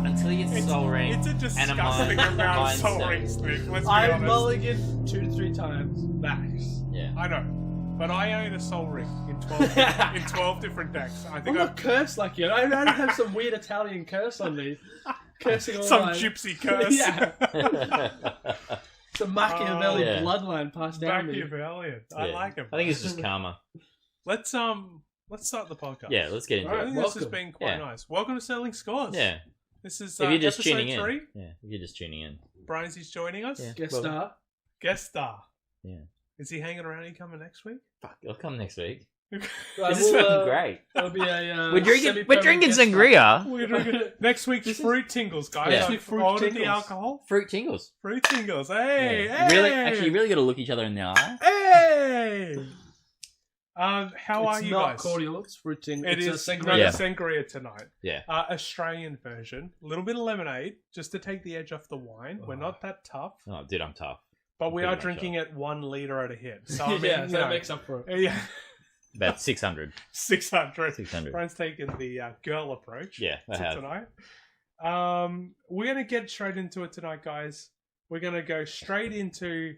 until you get Soul Ring. It's a disgusting amount of Soul Rings, Nick. Let's be I honest. mulligan 2 to 3 times max. Yeah. I know, but I own a Soul Ring in 12 different decks. I I'm think not cursed like you. I don't have some weird Italian curse on me. Cursing all some my... gypsy curse. Yeah. It's a Machiavelli yeah. bloodline passed down to me. Machiavellian. I like him. I think it's just karma. Let's start the podcast. Yeah, let's get into I it. think this has been quite nice. Welcome to Settling Scores. Yeah. This is If you're just episode tuning 3. in. Yeah, if you're just tuning in. Brian's joining us. Yeah. Guest star. Guest star. Yeah. Is he hanging around? He coming next week? Fuck, I'll come next week. Right, This is fucking great. It'll be a We're drinking guest star. sangria. We're drinking next week's Fruit Tingles, guys. Yeah. Have Fruit Fruit ordered the Tingles. alcohol. Fruit tingles. Fruit Tingles. Hey, Yeah. hey. You really got to look each other in the eye. Hey. How are It's you not guys? cordial, it's fruiting. It It's is a sangria. no, Yeah. sangria tonight. Yeah. Australian version. A little bit of lemonade just to take the edge off the wine. We're not that tough, Oh, dude, I'm tough. but we Pretty are much drinking it 1 liter at a hit. So I mean, Yeah, you so that know, makes up for it. yeah, About 600. 600. 600. Brian's taking the girl approach. Yeah, I to have. tonight. We're gonna get straight into it tonight, guys. We're gonna go straight into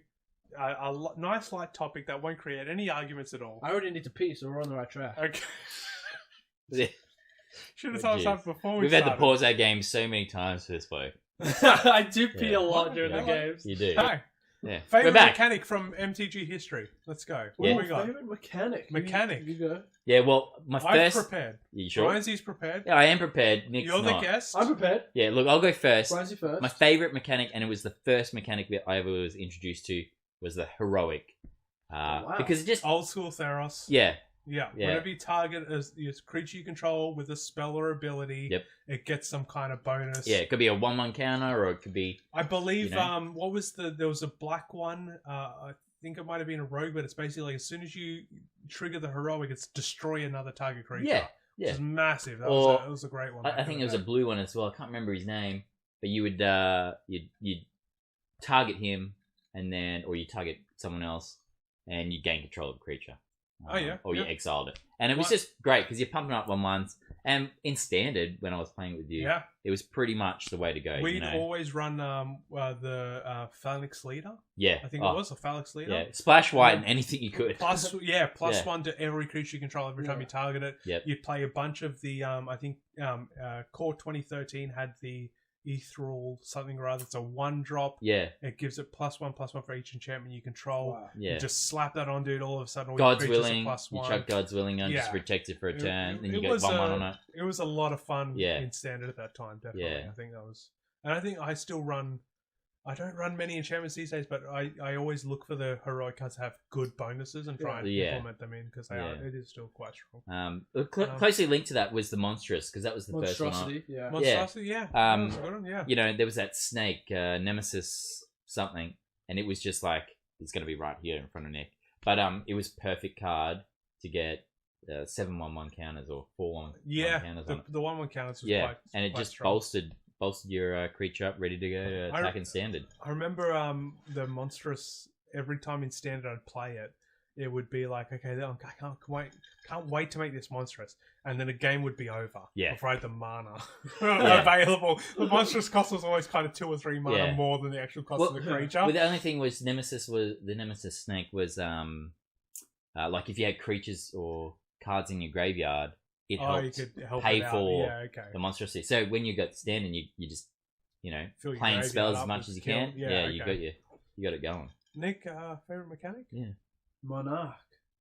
nice light topic that won't create any arguments at all. I already need to pee, so we're on the right track. Okay. Yeah. Should have Oh, told us geez. that before we We've had to started. pause our game so many times for this bloke. I do pee Yeah. a lot during the Yeah. games. You do. Hi. Yeah. Favorite We're back. mechanic from MTG history. Let's go. What Yeah. have we got? Favorite mechanic. Mechanic. You go. Yeah, well, my I'm first... prepared. You sure? Brian's prepared. Yeah, I am prepared. Nick's You're not. the guest. I'm prepared. Yeah, look, I'll go first. Brian's first. My favourite mechanic, and it was the first mechanic that I ever was introduced to, was the heroic. Wow. Because it just... Old school Theros. Yeah. Yeah. Yeah. Whenever you target a creature you control with a spell or ability, Yep. it gets some kind of bonus. Yeah, it could be a 1/1 counter, or it could be... I believe, You know? what was there was a black one, I think it might have been a rogue, but it's basically like as soon as you trigger the heroic, it's destroy another target creature. Yeah, Which yeah. is massive. That Or- was a great one. I think there was a blue one as well. I can't remember his name, but you would you'd target him, and then or you target someone else, and you gain control of the creature. Oh, yeah, or you yeah. exiled it, and it was What? just great because you're pumping up 1/1s. And in standard, when I was playing with you, Yeah. it was pretty much the way to go. We'd you know? always run the Phalanx Leader. Yeah, I think it was a Phalanx Leader. Yeah, splash white and anything you could. Plus Yeah. 1 to every creature you control every time you target it. Yep. You play a bunch of the I think Core 2013 had the Ethereal something or other. It's a 1-drop. Yeah, It gives it +1/+1 for each enchantment you control. Wow. yeah. You just slap that on, dude. All of a sudden, all God's your creatures willing. are You +1. chuck God's willing on, just Yeah. protect it for a turn, then you it get was 1/1 on it. It was a lot of fun Yeah. in standard at that time. Definitely, Yeah. I think that was, and I think I still run. I don't run many enchantments these days, but I always look for the heroic cards to have good bonuses and try and Yeah. implement them in because it is still quite strong. Closely linked to that was the monstrous, because that was the first one. Monstrosity. Yeah. Monstrosity, yeah. Um, That was a good one, yeah. You know, there was that snake, Nemesis something, and it was just like, it's going to be right here in front of Nick. But it was perfect card to get 7/1/1 counters or 4/1 counters on it. The 1/1 counters was Yeah, quite, and it quite just strong. bolstered your creature up, ready to go to attack in standard. I remember the monstrous. Every time in standard I'd play it, it would be like, okay, I can't wait to make this monstrous, and then a game would be over. Yeah. Before I had the mana Yeah. available. The monstrous cost was always kind of 2 or 3 mana Yeah. more than the actual cost of the creature. Well, the only thing was the Nemesis snake was like if you had creatures or cards in your graveyard, it helped you could help pay it out. for Yeah, okay. the monstrosity. So when you got standing, you just Fill your playing graveyard spells up as much with as you skill. can. Yeah, you okay. got it going. Nick, favorite mechanic? Monarch.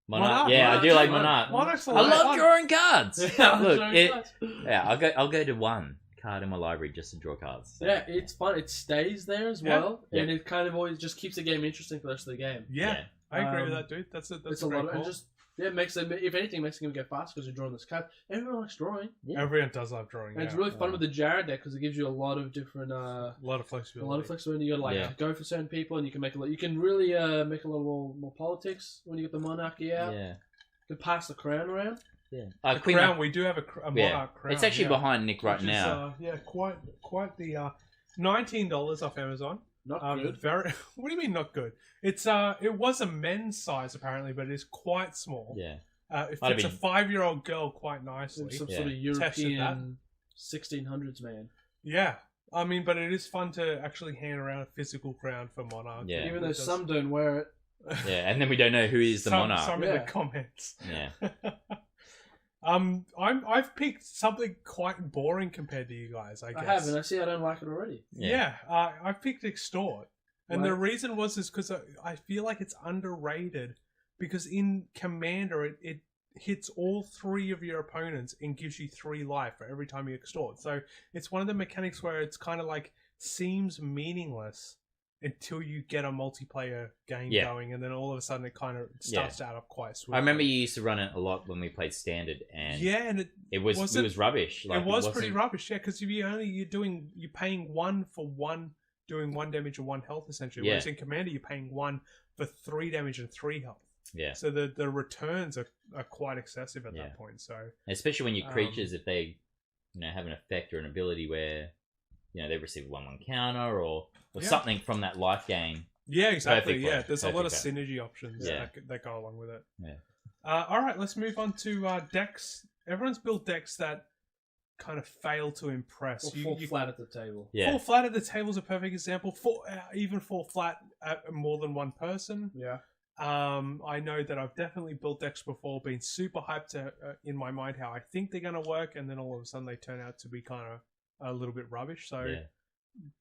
Monarch. Yeah, I do like Monarch. Monarch's a I lot of love fun. drawing cards. Look, Monarch. I'll go to 1 card in my library just to draw cards. So. Yeah, it's fun. It stays there as Yeah. well, Yeah. and it kind of always just keeps the game interesting for the rest of the game. Yeah, I agree with Um, that, dude. That's It's a a great lot, call. and just it makes it. If anything, makes the game get faster because you're drawing this card. Everyone likes drawing, Yeah. Everyone does love drawing. and it's yeah. really fun with the Jared deck because it gives you a lot of different, A lot of flexibility. a lot of flexibility. You got Yeah. go for certain people, and you can make a lot. You can really make a lot more politics when you get the monarchy out. Yeah. You can pass the crown around. Yeah. The crown, we do have a Yeah. monarch crown. It's actually yeah. behind Nick right Which is, now. quite the $19 off Amazon. Not good. Very. What do you mean not good? It's it was a men's size apparently, but it is quite small. Yeah. It Might have fits a been- 5-year-old girl quite nicely. Some Yeah. sort of Tested that. European 1600s man. Yeah. I mean, but it is fun to actually hand around a physical crown for Monarch. Yeah. Even though some don't wear it. Yeah, and then we don't know who is the monarch. Some in the comments. Yeah. I've picked something quite boring compared to you guys. I guess. I have, and I see I don't like it already. Yeah, I picked Extort, and the Right. reason was because I feel like it's underrated because in Commander it hits all 3 of your opponents and gives you 3 life for every time you extort. So it's one of the mechanics where it's kind of like seems meaningless until you get a multiplayer game going, and then all of a sudden it kind of starts to add up quite swiftly. I remember you used to run it a lot when we played Standard, and and it was rubbish. Like, it was pretty rubbish, because if you're paying 1 for 1, doing 1 damage and 1 health essentially. Whereas in Commander you're paying 1 for 3 damage and 3 health. Yeah. So the returns are quite excessive at that point. So especially when your creatures, if they have an effect or an ability where they receive 1/1 counter or something from that life gain. Yeah, exactly. Perfect Yeah, play. there's a lot of Perfect synergy options that go along with it. Yeah. All right, let's move on to decks. Everyone's built decks that kind of fail to impress. Or fall flat at the table. Yeah. Fall flat at the table is a perfect example. Even fall flat at more than one person. Yeah. I know that I've definitely built decks before, been super hyped in my mind how I think they're going to work, and then all of a sudden they turn out to be kind of a little bit rubbish. So,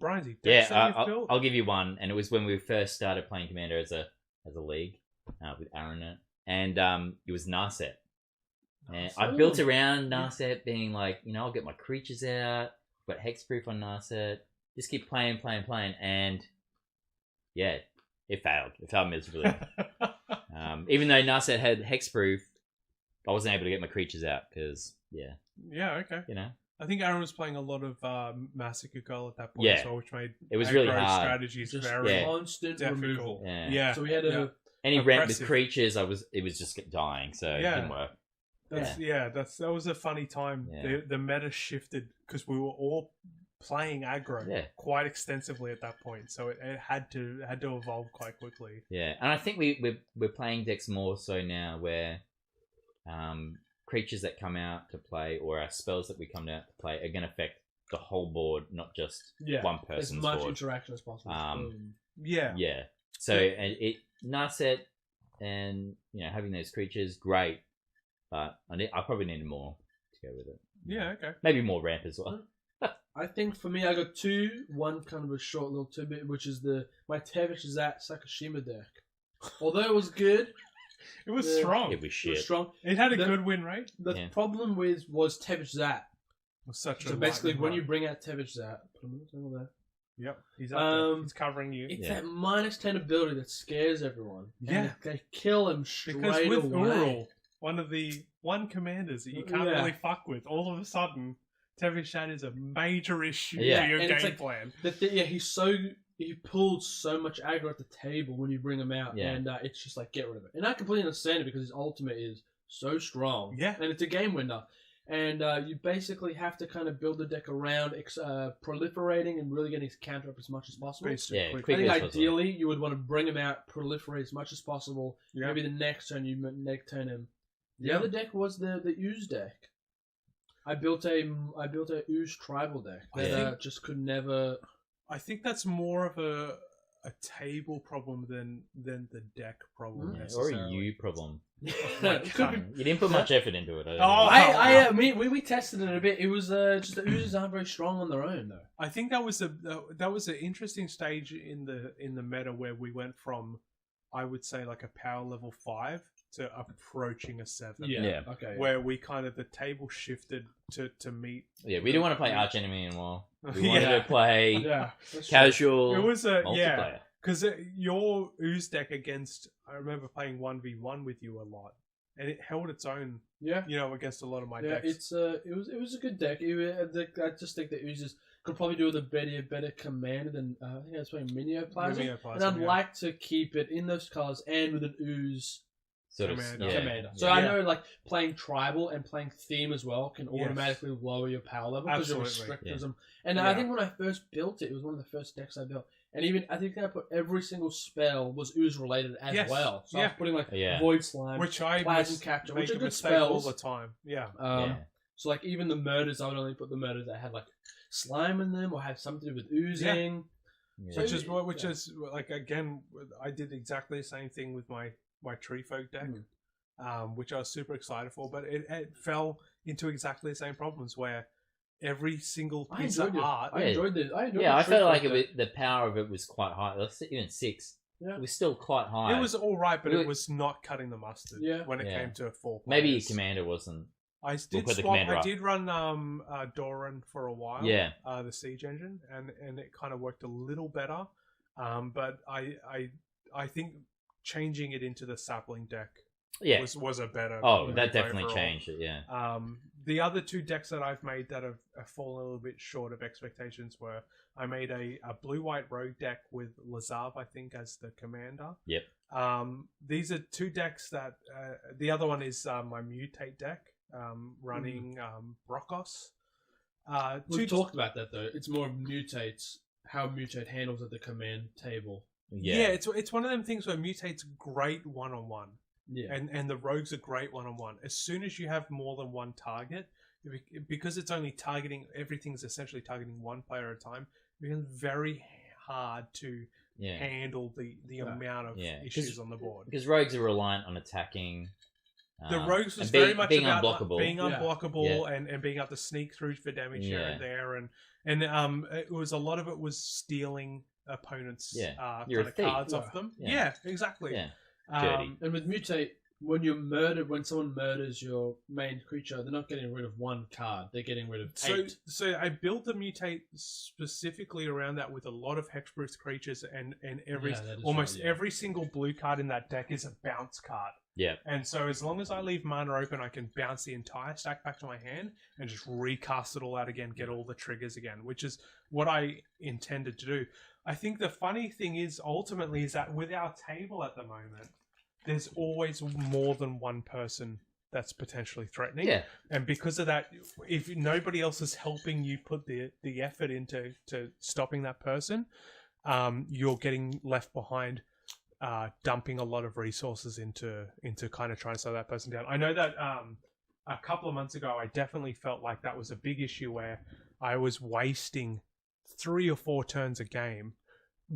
Briansy, decks that you've built? I'll give you one, and it was when we first started playing Commander as a league with Aaron in it, and it was Narset. And I built around Narset being like, I'll get my creatures out, but hexproof on Narset, just keep playing, and it failed. It failed miserably. Even though Narset had hexproof, I wasn't able to get my creatures out because, Yeah, okay. I think Aaron was playing a lot of Massacre Girl at that point as well, which made it was really hard. Strategies Just very constant difficult. removal. Yeah. So we had to any ramp with creatures, it was just dying, so it didn't work. That was a funny time. Yeah. The meta shifted because we were all playing aggro quite extensively at that point, so it had to evolve quite quickly. Yeah, and I think we're playing decks more so now where creatures that come out to play or our spells that we come out to play are going to affect the whole board, not just one person's as much board. interaction as possible. Yeah. So and it Narset and having those creatures, great, but I probably needed more to go with it. Yeah, okay. Maybe more ramp as well. I think for me, I got 2. One kind of a short little tidbit, which is my Tevish Zat Sakashima deck. Although it was good, it was strong. It was shit. It was strong. It had a good win rate. The problem was Tevish Zat. So basically, when you bring out Tevish Zat, put him over there. Yep, he's up there. He's covering you. It's that -10 ability that scares everyone. Yeah, they kill him straight because with away. Ural, one of the commanders that you can't really fuck with, all of a sudden, Tevishat is a major issue to your game plan. He pulled so much aggro at the table when you bring him out, and it's just like, get rid of it. And I completely understand it because his ultimate is so strong, and it's a game winner. And you basically have to kind of build the deck around proliferating and really getting his counter up as much as possible. I think ideally you would want to bring him out, proliferate as much as possible. Yeah. Maybe the next turn you turn him. The other deck was the Ooze deck. I built a Ooze tribal deck that just could never. I think that's more of a table problem than the deck problem, or a you problem. You didn't put much effort into it. We tested it a bit. It was just the Oozes aren't very strong on their own, though. I think that was an interesting stage in the meta where we went from, I would say, like a power level 5 to approaching a 7. Yeah. Okay. Where we kind of the table shifted to meet. Yeah, we didn't want to play Arch Enemy anymore. We wanted to play casual. It was multiplayer. Because your Ooze deck I remember playing 1v1 with you a lot, and it held its own. Yeah. Against a lot of my decks. It was a good deck. I just think the Oozes could probably do with a better commander than I think I was playing Minioplasm. And I'd like to keep it in those colors and with an Ooze. Commander. So I know, like, playing tribal and playing theme as well can automatically lower your power level because it restricts them. And I think when I first built it was one of the first decks I built. And even I think I put every single spell was Ooze related as well. So I was putting like Void Slime, which I Plasma Capture, which are good spells all the time. So like even the murders, I would only put the murders that had like slime in them or have something to do with oozing. Yeah. Which is like, again, I did exactly the same thing with my Tree Folk deck, which I was super excited for, but it fell into exactly the same problems where every single piece of art. I enjoyed this. I felt like the power of it was quite high. Even 6. Yeah. It was still quite high. It was all right, but it was not cutting the mustard when it came to 4 players. Maybe your commander wasn't. I did swap. I did run Doran for a while. Yeah. The Siege Engine, and it kind of worked a little better. But I think changing it into the Sapling deck was a better. Oh, that definitely changed it. Yeah. The other 2 decks that I've made that have fallen a little bit short of expectations were I made a blue-white rogue deck with Lazav, I think, as the commander. Yep. These are 2 decks that the other one is my Mutate deck. Running Brokos. We've talked about that though. It's more Mutate's how Mutate handles at the command table. Yeah, it's one of them things where Mutate's great one-on-one. Yeah, and the rogues are great one-on-one. As soon as you have more than one target, because it's only targeting, everything's essentially targeting one player at a time. It becomes very hard to handle the amount of issues on the board. Because rogues are reliant on attacking. The rogues was very much being about being unblockable and being able to sneak through for damage here and there, and it was a lot of it was stealing opponents' kind of cards off them. Yeah, exactly. Yeah. Dirty. And with Mutate, when someone murders your main creature, they're not getting rid of 1 card; they're getting rid of 8. So I built the Mutate specifically around that with a lot of hexproof creatures, and every single blue card in that deck is a bounce card. Yeah. And so as long as I leave mana open, I can bounce the entire stack back to my hand and just recast it all out again, get all the triggers again, which is what I intended to do. I think the funny thing is, ultimately, is that with our table at the moment, there's always more than one person that's potentially threatening. Yeah. And because of that, if nobody else is helping you put the effort into stopping that person, you're getting left behind. Dumping a lot of resources into kind of trying to slow that person down. I know that a couple of months ago, I definitely felt like that was a big issue where I was wasting 3 or 4 turns a game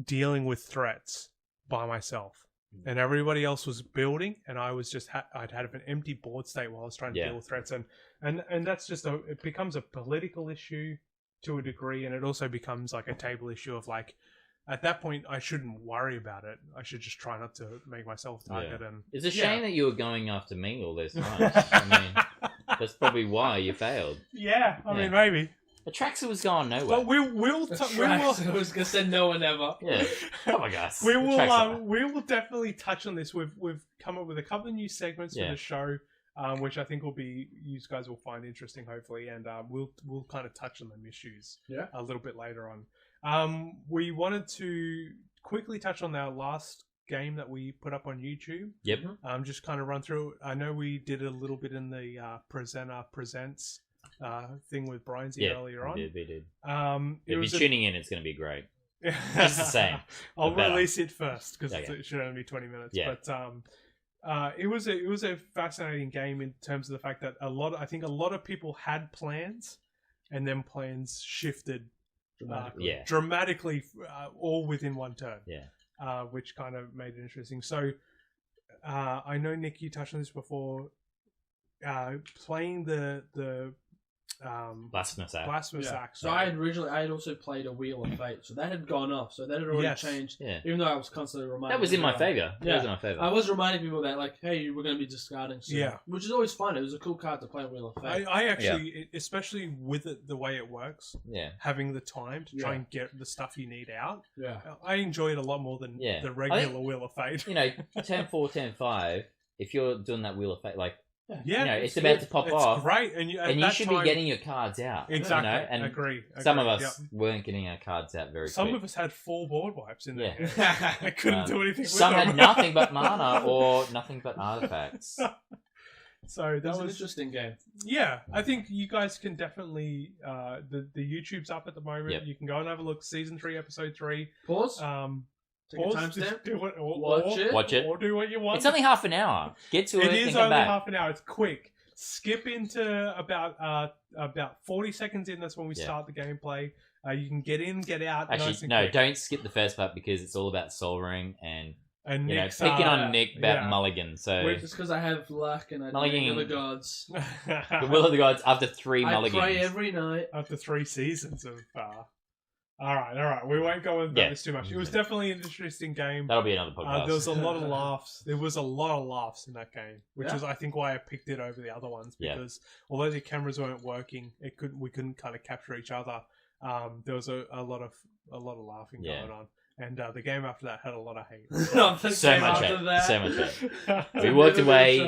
dealing with threats by myself, and everybody else was building, and I was just I'd had an empty board state while I was trying to deal with threats, and that's just it becomes a political issue to a degree, and it also becomes like a table issue of like. At that point, I shouldn't worry about it. I should just try not to make myself target. Yeah. And it's a shame that you were going after me all those times. I mean, that's probably why you failed. Yeah, I mean, maybe. Atraxa was going nowhere. But we will. I was gonna say no one ever. Yeah. Oh my gosh. We will definitely touch on this. We've come up with a couple of new segments for the show, which I think you guys will find interesting, hopefully, and we'll kind of touch on them issues a little bit later on. We wanted to quickly touch on our last game that we put up on YouTube. Yep. Just kind of run through it. I know we did a little bit in the Presenter Presents thing with Brian's earlier on. We did. If you're tuning in, it's going to be great. Just the same. I'll release it first because it should only be 20 minutes. Yeah. But it was a fascinating game in terms of the fact that I think a lot of people had plans, and then plans shifted. Dramatically, all within one turn. Yeah, which kind of made it interesting. So, I know Nick, you touched on this before. Playing the Blasphemous Act. So I had also played a Wheel of Fate, so that had gone off. So that had already changed. Yeah. Even though I was constantly reminding. That was in my favor. Yeah, was in my favor. I was reminding people that hey, we're going to be discarding soon. Yeah, which is always fun. It was a cool card to play Wheel of Fate. I actually, especially with it the way it works. Yeah, having the time to try and get the stuff you need out. Yeah, I enjoy it a lot more than the regular Wheel of Fate. 10-4, 10-5. If you're doing that Wheel of Fate, it's about to pop off. Great, and you should be getting your cards out. Exactly, and agree. Some of us weren't getting our cards out very. Some of us had 4 board wipes in there. I couldn't do anything. Some had nothing but mana or nothing but artifacts. So that was an interesting game. Yeah, I think you guys can definitely. The YouTube's up at the moment. Yep. You can go and have a look. Season 3, Episode 3. Pause. Watch it, or do what you want. It's only half an hour. Get to it. It is only half an hour. It's quick. skip into about 40 seconds in. That's when we start the gameplay. You can get in, get out. Actually, nice and no, quick. don't skip the first part because it's all about solvering and Nick's, picking on Nick about yeah. Mulligan. So just because I have luck and I Mulligan. know the gods. the will of the gods after 3 Mulligans. I pray every night. After 3 seasons of. All right. We won't go into this too much. It was definitely an interesting game. That'll be another podcast. There was a lot of laughs. There was a lot of laughs in that game, which is, I think, why I picked it over the other ones. Because although the cameras weren't working, we couldn't kind of capture each other. There was a lot of laughing going on, and the game after that had a lot of hate. So much hate. We walked away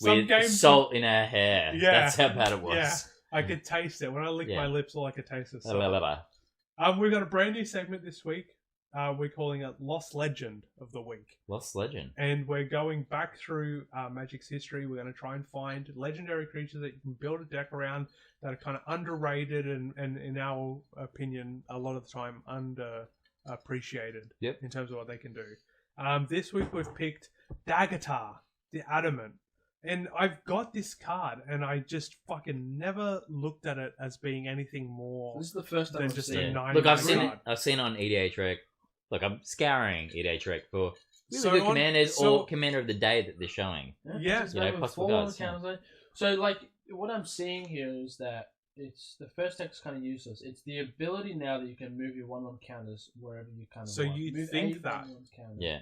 with salt in our hair. Yeah, that's how bad it was. Yeah, I could taste it when I licked my lips. All I could taste was salt. We've got a brand new segment this week. We're calling it Lost Legend of the Week. Lost Legend. And we're going back through Magic's history. We're going to try and find legendary creatures that you can build a deck around that are kind of underrated and in our opinion, a lot of the time underappreciated in terms of what they can do. This week we've picked Dagatar, the Adamant. And I've got this card, and I just fucking never looked at it as being anything more. This is the first time than just a 9. Look, I've seen it on EDH Rec. Look, I'm scouring EDH Rec for really good commanders or commander of the day that they're showing. Yeah, possible cards. So, like, what I'm seeing here is that it's the first deck's kind of useless. It's the ability now that you can move your 1/1 counters wherever you kind of want. So you think that? Yeah,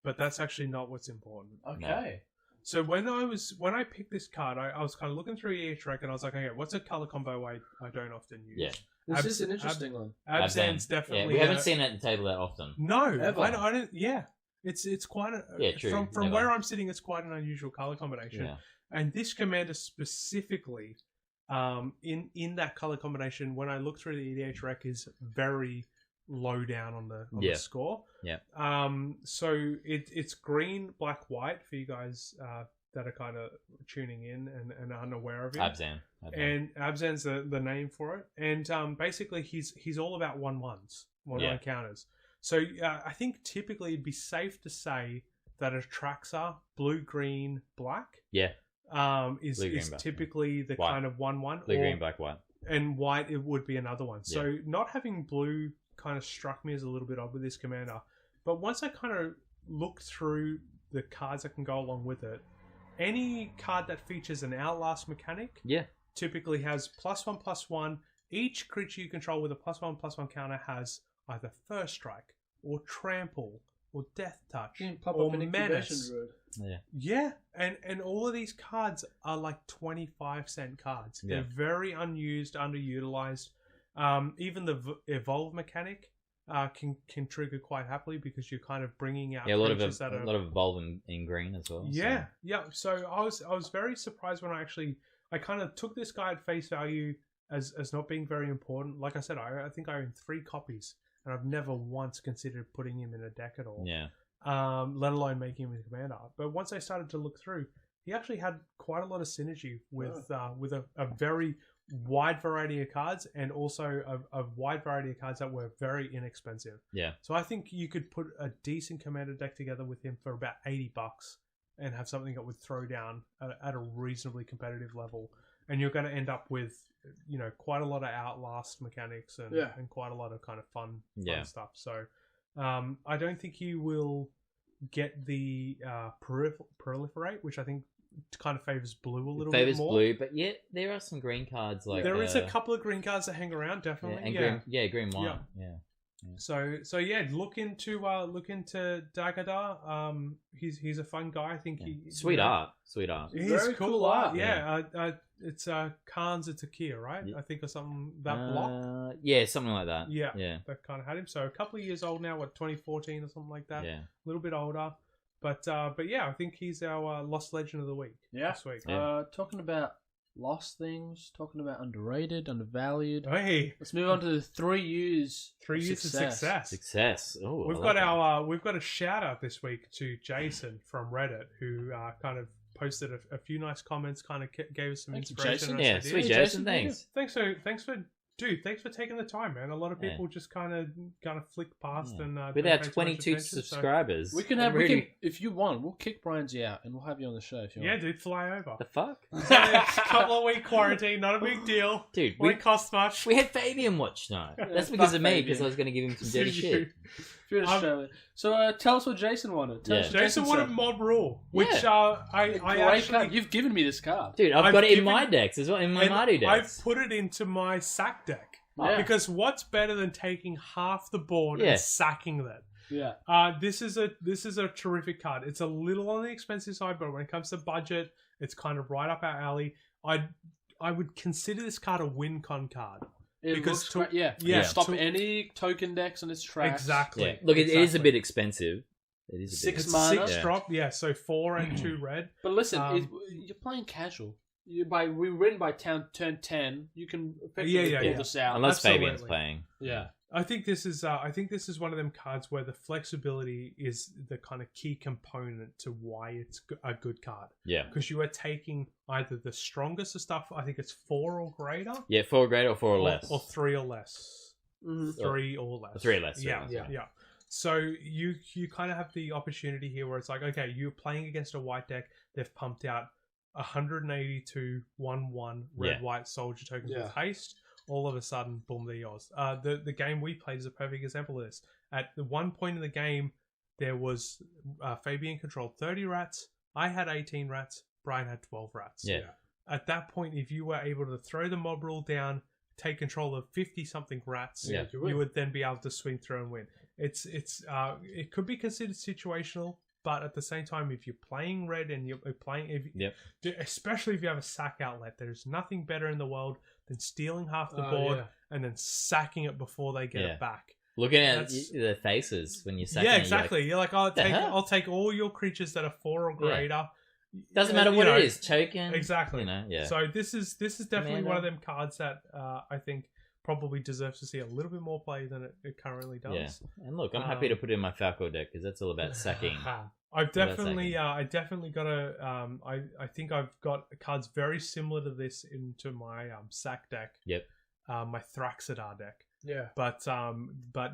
but that's actually not what's important. Okay. No. So when I picked this card, I was kind of looking through EH Rec and I was like, okay, what's a color combo I don't often use? Yeah. This is an interesting one. Abzan's definitely. Yeah, we haven't seen it at the table that often. No, ever. I don't. Yeah, it's quite a. True. From where I'm sitting, it's quite an unusual color combination. Yeah. And this commander specifically, in that color combination, when I look through the EDH Rec, is very low down on the score. Yeah. So it's green, black, white for you guys that are kind of tuning in and unaware of it. Abzan. And Abzan's the name for it. And basically he's all about 1/1s, 1/1 counters. So I think typically it'd be safe to say that a Traxxas blue, green, black. Yeah. Is black, typically the white. kind of 1/1. Blue, green, black, white. And white it would be another one. Yeah. So not having blue kind of struck me as a little bit odd with this commander. But once I kind of looked through the cards that can go along with it, any card that features an Outlast mechanic typically has +1/+1. Each creature you control with a +1/+1 counter has either First Strike or Trample or Death Touch or Menace. Yeah, and all of these cards are like 25-cent cards. They're very unused, underutilized. Even the Evolve mechanic can trigger quite happily because you're kind of bringing out a lot of Evolve in green as well. Yeah, So I was very surprised when I kind of took this guy at face value as not being very important. Like I said, I think I own 3 copies, and I've never once considered putting him in a deck at all. Yeah. Let alone making him a commander. But once I started to look through, he actually had quite a lot of synergy with a very wide variety of cards, and also a wide variety of cards that were very inexpensive. Yeah. So I think you could put a decent commander deck together with him for about $80 and have something that would throw down at a reasonably competitive level. And you're going to end up with, quite a lot of Outlast mechanics and quite a lot of kind of fun stuff. So I don't think he will get the proliferate, which I think kind of favors blue a little bit more. Favors blue, but there are some green cards like there is a couple of green cards that hang around, definitely. Green white. Yeah. So look into Dagadar. He's a fun guy. I think sweet art. He's very cool art. It's Khan's a Takia, right? I think, or something that block. Yeah, something like that. Yeah, that kind of had him. So a couple of years old now. 2014 or something like that. Yeah, a little bit older. But I think he's our Lost Legend of the Week this week. Talking about lost things, talking about underrated, undervalued. Hey, let's move on to the 3 U's. 3 U's of success. Success. Oh, we've got a shout out this week to Jason from Reddit, who kind of posted a few nice comments, kind of gave us some inspiration. Jason. Yeah, sweet Jason. Thanks. Thanks for Dude, thanks for taking the time, man. A lot of people just kind of flick past and with our don't pay too much 22 attention, so- subscribers, We can, if you want, we'll kick Brian's out and we'll have you on the show if you Yeah, want. dude, fly over. the fuck, It's only a couple of week quarantine, not a big deal. dude. Won't cost much. We had Fabian watch tonight. That's fuck because of me, Fabian. because I was going to give him some dirty shit. If you're in Australia. So tell us what Jason wanted. Tell us what Jason wanted said. Mob Rule, which Yeah. I Great actually... card. You've given me this card. Dude, I've I've got it in given- my decks as well, in my Mardu decks. I've put it into my sack deck. Yeah. Because what's better than taking half the board Yeah. and sacking that? Yeah. This is a terrific card. It's a little on the expensive side, but when it comes to budget, it's kind of right up our alley. I would consider this card a win con card. It Because looks great. yeah, Stop to- any token decks on its tracks. Exactly. Yeah. Look, it is a Exactly. bit expensive. It is a bit. Six It's mana. 6 drop, so 4 and 2 red. But listen, Um, you're playing casual. We win by turn 10. You can effectively Yeah. pull this out. Unless Absolutely. Fabian's playing. Yeah. I think this is one of them cards where the flexibility is the kind of key component to why it's a good card. Yeah. Because you are taking either the strongest of stuff. I think it's 4 or greater. Yeah, 4 greater or 4 or less. Or 3 or less. Mm-hmm. 3 or less. 3 or less. Yeah. Yeah. So you kind of have the opportunity here where it's like, okay, you're playing against a white deck. They've pumped out 182 1/1 red-white soldier tokens with haste. All of a sudden, boom, they're yours. The game we played is a perfect example of this. At the one point in the game, there was Fabian controlled 30 rats. I had 18 rats. Brian had 12 rats. Yeah. At that point, if you were able to throw the mob rule down, take control of 50-something rats, Yeah. you would then be able to swing through and win. It could be considered situational, but at the same time, if you're playing red and you're playing, especially if you have a sack outlet, there's nothing better in the world than stealing half the board and then sacking it before they get it back. Looking at the faces when you're sacking Yeah, it, exactly. You're like, I'll hell? take all your creatures that are 4 or greater. Doesn't matter You what know, it is, token. Exactly. You know, yeah. So this is definitely Commander. one of them cards that I think probably deserves to see a little bit more play than it currently does. Yeah. And look, I'm happy to put it in my Falco deck because that's all about sacking. I've definitely, I definitely got a. I think I've got cards very similar to this into my sack deck. Yep. My Thraxidar deck. Yeah. But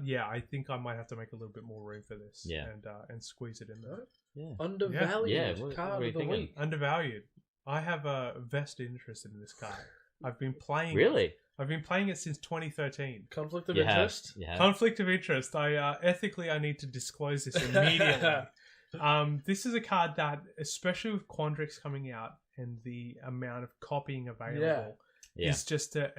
yeah, I think I might have to make a little bit more room for this. Yeah. And squeeze it in there. Yeah. Undervalued Yeah, what card are you of the thinking? week. Undervalued. I have a vested interest in this card. I've been playing. Really? I've been playing it since 2013. Conflict of You have. interest. You have. Conflict of interest. I ethically I need to disclose this immediately. This is a card that, especially with Quandrix coming out and the amount of copying available, Yeah. is just a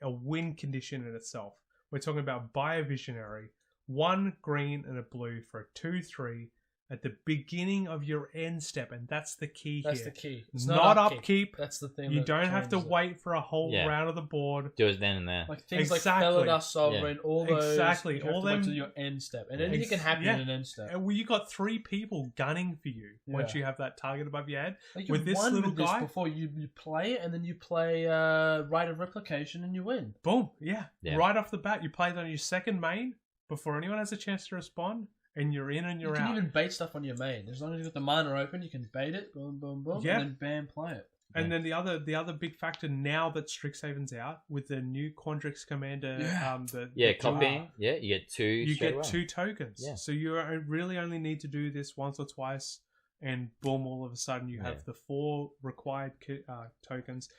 win condition in itself. We're talking about Biovisionary, 1 green and a blue for a 2/3 at the beginning of your end step, and that's the key That's here. the key. It's not upkeep. That's the thing. You that don't have to changes it. wait for a whole Yeah. round of the board. Do it then and there. Like things Exactly. like Felidar Sovereign, all those. Exactly. You have All to wait them- till your end step, and anything can happen yeah. in an end step. And you got 3 people gunning for you once Yeah. you have that target above your head. Like with you've this won little with this guy- before you play it, and then you play Rite of Replication, and you win. Boom. Yeah. Yeah. Right off the bat, you play it on your second main before anyone has a chance to respond, and you're in and You you're can out. even bait stuff on your main. As long as you've got the mana open, you can bait it, boom, boom, boom, Yeah. and then bam, play it. And then the other big factor now that Strixhaven's out with the new Quandrix Commander, the copying. Yeah, you get 2 you straight get away. 2 tokens. Yeah. So you really only need to do this once or twice, and boom, all of a sudden you have the 4 required tokens.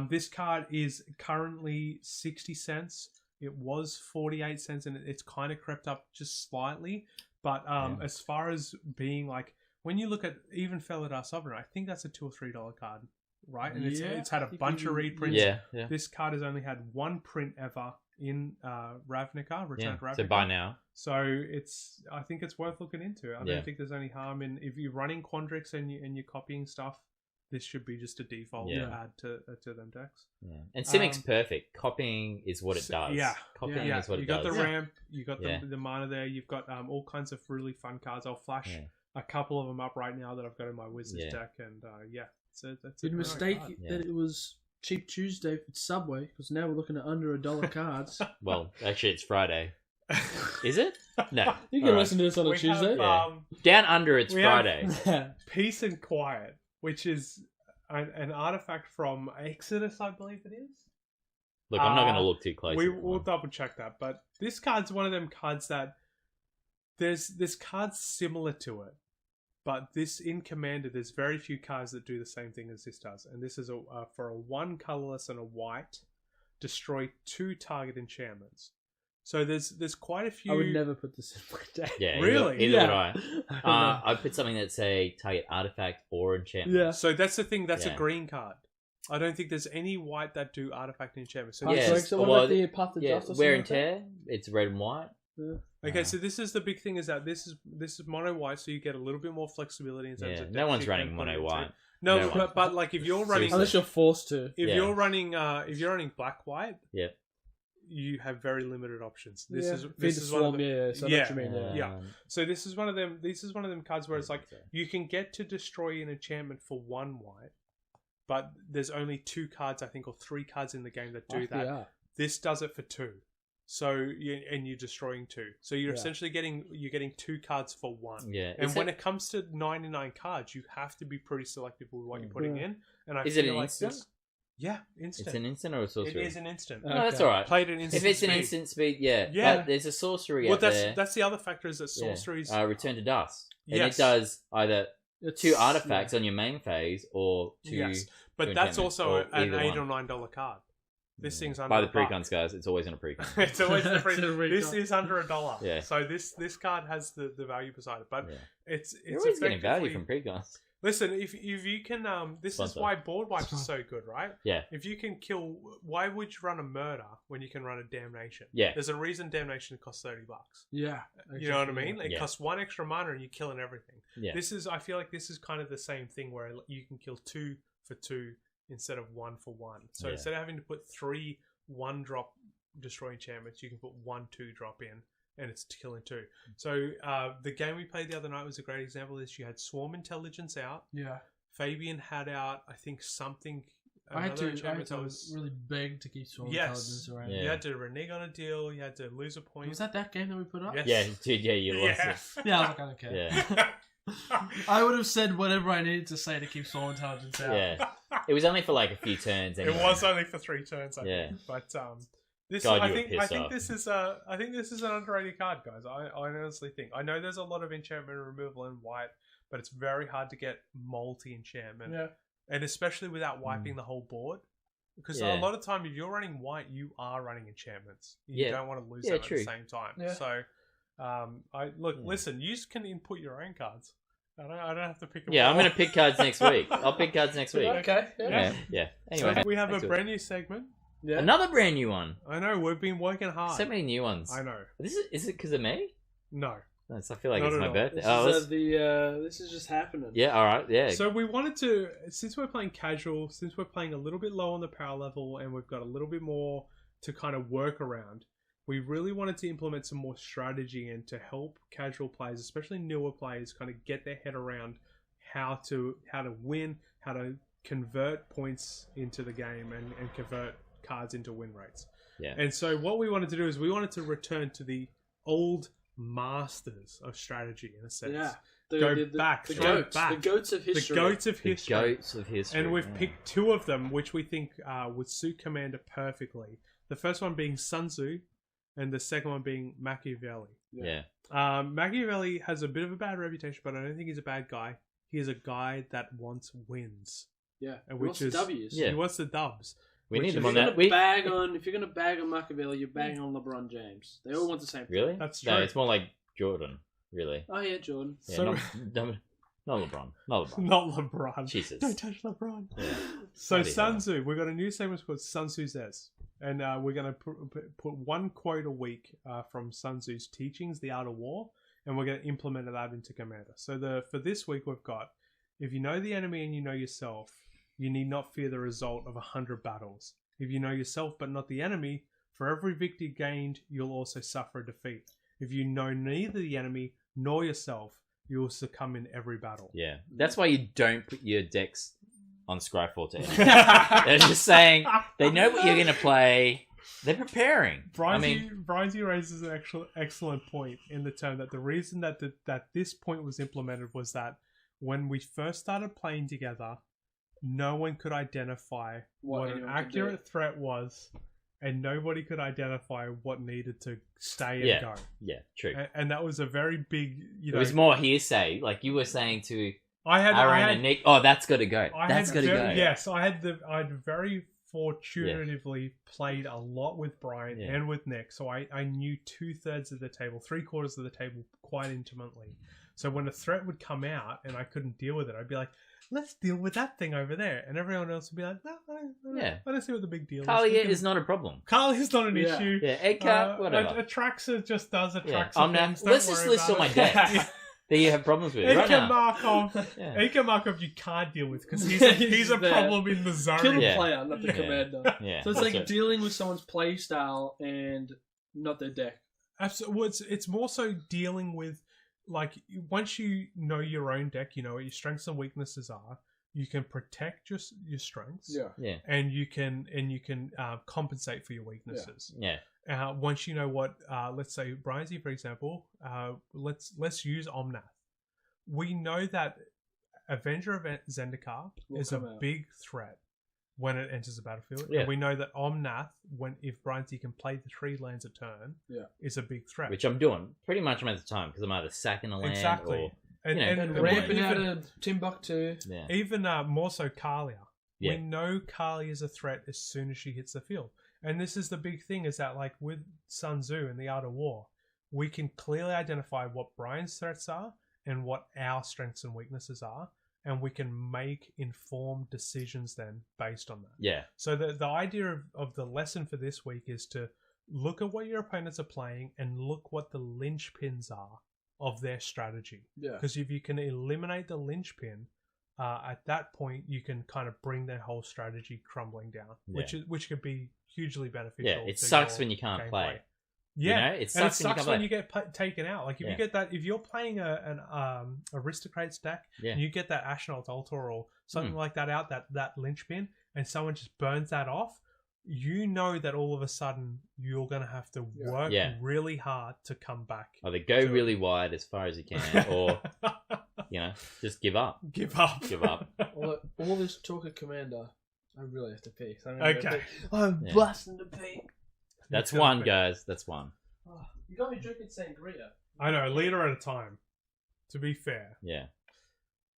This card is currently 60 cents. It was 48 cents, and it's kind of crept up just slightly. But as far as being like, when you look at even Felidar Sovereign, I think that's a $2 or $3 card, right? And it's had a bunch of reprints. Yeah. This card has only had 1 print ever in Ravnica, Returned Ravnica. So buy now. So I think it's worth looking into. I don't think there's any harm in, if you're running Quandrix and you're copying stuff, this should be just a default add to them decks. Yeah. And Simic's perfect. Copying is what it does. Yeah. Copying is what it You got does. the ramp, you got the mana there, you've got all kinds of really fun cards. I'll flash a couple of them up right now that I've got in my Wizards deck, and that's You'd mistake that it was Cheap Tuesday for Subway, because now we're looking at under $1 cards. Well, actually, it's Friday. Is it? No. You can All right. listen to this on a Tuesday. Down under, it's we have- Friday. Peace and Quiet, which is an artifact from Exodus, I believe it is. Look, I'm not going to look too closely. We'll double check that. But this card's one of them cards that there's cards similar to it. But this in Commander, there's very few cards that do the same thing as this does. And this is for a 1 colorless and a white, destroy 2 target enchantments. So there's quite a few. I would never put this in my deck. Yeah, really? Either would I. I'd put something that say target artifact or enchantment. Yeah. So that's the thing. That's a green card. I don't think there's any white that do artifact and enchantment. So So what about the Path to Justice? Wear and Tear. It's red and white. Yeah. Okay, so this is the big thing: is that this is mono white, so you get a little bit more flexibility in terms of. No one's running mono white. No, but like if you're running, unless you're forced to. If you're running black white, yeah, you have very limited options. This is one of them. So yeah, what you mean, yeah. So this is one of them. This is one of them cards where it's like you can get to destroy an enchantment for 1 white, but there's only 2 cards, I think, or 3 cards in the game that do that. Yeah. This does it for 2. So you're destroying 2. So you're essentially getting 2 cards for 1. Yeah. And when it comes to 99 cards, you have to be pretty selective with what you're putting in. And I is feel it an like instant? Yeah, instant. It's an instant or a sorcery? It is an instant. No, that's all right. Played an instant. If it's speed. an instant speed, yeah. But there's a sorcery well, out there. that's the other factor is that sorceries return to dust. And yes. it does either 2 artifacts on your main phase or 2. Yes, but that's also an $8 or $9 card. This thing's under by the $1. precons, guys. It's always on a precon. It's always a precon. This is under $1. Yeah. So this card has the value beside it, but it's You're always getting value from precons. Listen, if you can, this is why board wipes are so good, right? Yeah. If you can kill, why would you run a murder when you can run a damnation? Yeah. There's a reason damnation costs $30. Yeah. You know what I mean? It costs 1 extra mana and you're killing everything. Yeah. I feel like this is kind of the same thing where you can kill 2 for 2 instead of 1 for 1. So instead of having to put 3 1-drop destroy enchantments, you can put 1 2-drop in. And it's killing 2. So the game we played the other night was a great example of this. You had Swarm Intelligence out. Yeah. Fabian had out, I think, something. I had to really beg to keep Swarm Intelligence around. You had to renege on a deal. You had to lose a point. Was that game that we put up? Yes. Yeah, dude, you lost it. Yeah, I was like, I don't care. Yeah. I would have said whatever I needed to say to keep Swarm Intelligence out. Yeah. It was only for like a few turns. Anyway. It was only for 3 turns, I think. But I think this is an underrated card, guys. I honestly think. I know there's a lot of enchantment removal in white, but it's very hard to get multi-enchantment. Yeah. And especially without wiping the whole board. Because a lot of time, if you're running white, you are running enchantments. You don't want to lose them at the same time. Yeah. So, listen, you can input your own cards. I don't have to pick them. Yeah, I'm going to pick cards next week. I'll pick cards next week. Okay. Yeah. Anyway. So we have a brand new segment. Yeah. Another brand new one. I know, we've been working hard. So many new ones. I know. Is it because of me? No. I feel like Not it's at my all. birthday. This is just happening. Yeah, alright, yeah. So we wanted to, since we're playing casual, since we're playing a little bit low on the power level and we've got a little bit more to kind of work around, we really wanted to implement some more strategy and to help casual players, especially newer players, kind of get their head around how to win, how to convert points into the game and convert cards into win rates. Yeah. And so what we wanted to do is we wanted to return to the old masters of strategy in a sense. Yeah. The goats of history. The goats of history. And we've picked 2 of them, which we think would suit Commander perfectly. The first one being Sun Tzu, and the second one being Machiavelli. Yeah. Machiavelli has a bit of a bad reputation, but I don't think he's a bad guy. He is a guy that wants wins. Yeah. And he wants the W's. He wants the dubs. We need them on that. If you're going to bag on Machiavelli, you're bagging on LeBron James. They all want the same thing. Really? That's true. No, it's more like Jordan, really. Oh, yeah, Jordan. Yeah, So- not LeBron. Not LeBron. Not LeBron. Jesus. Don't touch LeBron. Yeah. So Bloody Sun hell. Tzu, we've got a new segment called Tzu Says. And we're going to put 1 quote a week from Sun Tzu's teachings, The Art of War, and we're going to implement that into Commander. So for this week we've got, if you know the enemy and you know yourself, you need not fear the result of 100 battles. If you know yourself but not the enemy, for every victory gained, you'll also suffer a defeat. If you know neither the enemy nor yourself, you will succumb in every battle. Yeah. That's why you don't put your decks on Scryfall to end. They're just saying, they know what you're going to play. They're preparing. Brizey raises an excellent point in the term that the reason that this point was implemented was that when we first started playing together, no one could identify what an accurate threat was and nobody could identify what needed to stay and go. Yeah, true. And that was a very big, It was more hearsay. Like you were saying to I had and Nick, oh, that's got to go. That's got to go. Yes, I'd very fortunatively played a lot with Brian and with Nick, so I knew 2/3 of the table, 3/4 of the table quite intimately. So when a threat would come out and I couldn't deal with it, I'd be like, let's deal with that thing over there. And everyone else would be like, no, I don't see what the big deal is. Kalia is not a problem. Kalia is not an issue. Yeah, egg cut, whatever. Atraxa just does Atraxa things. Let's just list all my decks that you have problems with right now. Ika Markov you can't deal with because he's a problem in the zone. Kill the player, not the commander. Yeah, so it's like dealing with someone's play style and not their deck. Absolutely. Well, it's more so dealing with, like, once you know your own deck, you know what your strengths and weaknesses are, you can protect your strengths. Yeah. And you can compensate for your weaknesses. Yeah. Once you know what, let's say Brian's, for example, let's use Omnath. We know that Avenger of Zendikar is a big threat when it enters the battlefield. Yeah. And we know that Omnath, if Brian Z can play the 3 lands a turn, is a big threat. Which I'm doing pretty much most of the time because I'm either sacking a land or and ramping out of Timbuktu. Yeah. Even more so Kalia. Yeah. We know Kalia is a threat as soon as she hits the field. And this is the big thing, is that like with Sun Tzu and the Art of War, we can clearly identify what Brian's threats are and what our strengths and weaknesses are. And we can make informed decisions then based on that. Yeah. So the idea of the lesson for this week is to look at what your opponents are playing and look what the linchpins are of their strategy. Yeah. Because if you can eliminate the linchpin, at that point you can kind of bring their whole strategy crumbling down, which could be hugely beneficial. Yeah, it sucks when you can't play. Yeah, you know? It sucks when you get taken out. Like if you get that, if you're playing an aristocrates deck, and you get that Ashnod's Altar or something like that out, that linchpin, and someone just burns that off, you know that all of a sudden you're going to have to work really hard to come back. Either go really wide as far as you can, or just give up. Give up. All this talk of Commander, I really have to pee. So I'm busting to pee. That's one, guys. That's one. Oh, you got me drinking sangria. I know, a liter at a time. To be fair. Yeah.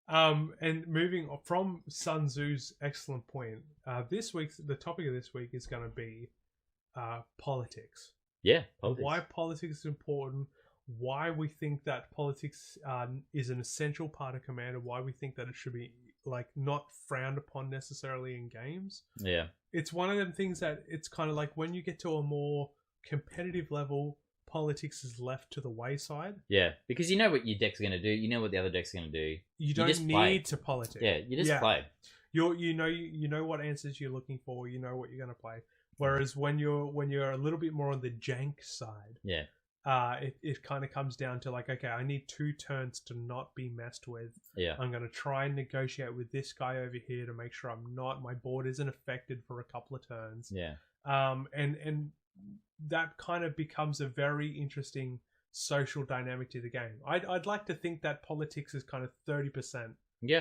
And moving from Sun Tzu's excellent point, the topic of this week is going to be politics. Yeah, politics. Why politics is important. Why we think that politics is an essential part of Commander. Why we think that it should be not frowned upon necessarily in games. Yeah. It's one of them things that it's kind of like when you get to a more competitive level, politics is left to the wayside. Yeah, because you know what your deck's going to do. You know what the other deck's going to do. You don't just need play. to politic. Yeah, you just play. You know what answers you're looking for. You know what you're going to play. Whereas when you're a little bit more on the jank side, it kind of comes down to like, okay, I need 2 turns to not be messed with. Yeah, I'm going to try and negotiate with this guy over here to make sure my board isn't affected for a couple of turns. Yeah. And that kind of becomes a very interesting social dynamic to the game. I'd like to think that politics is kind of 30%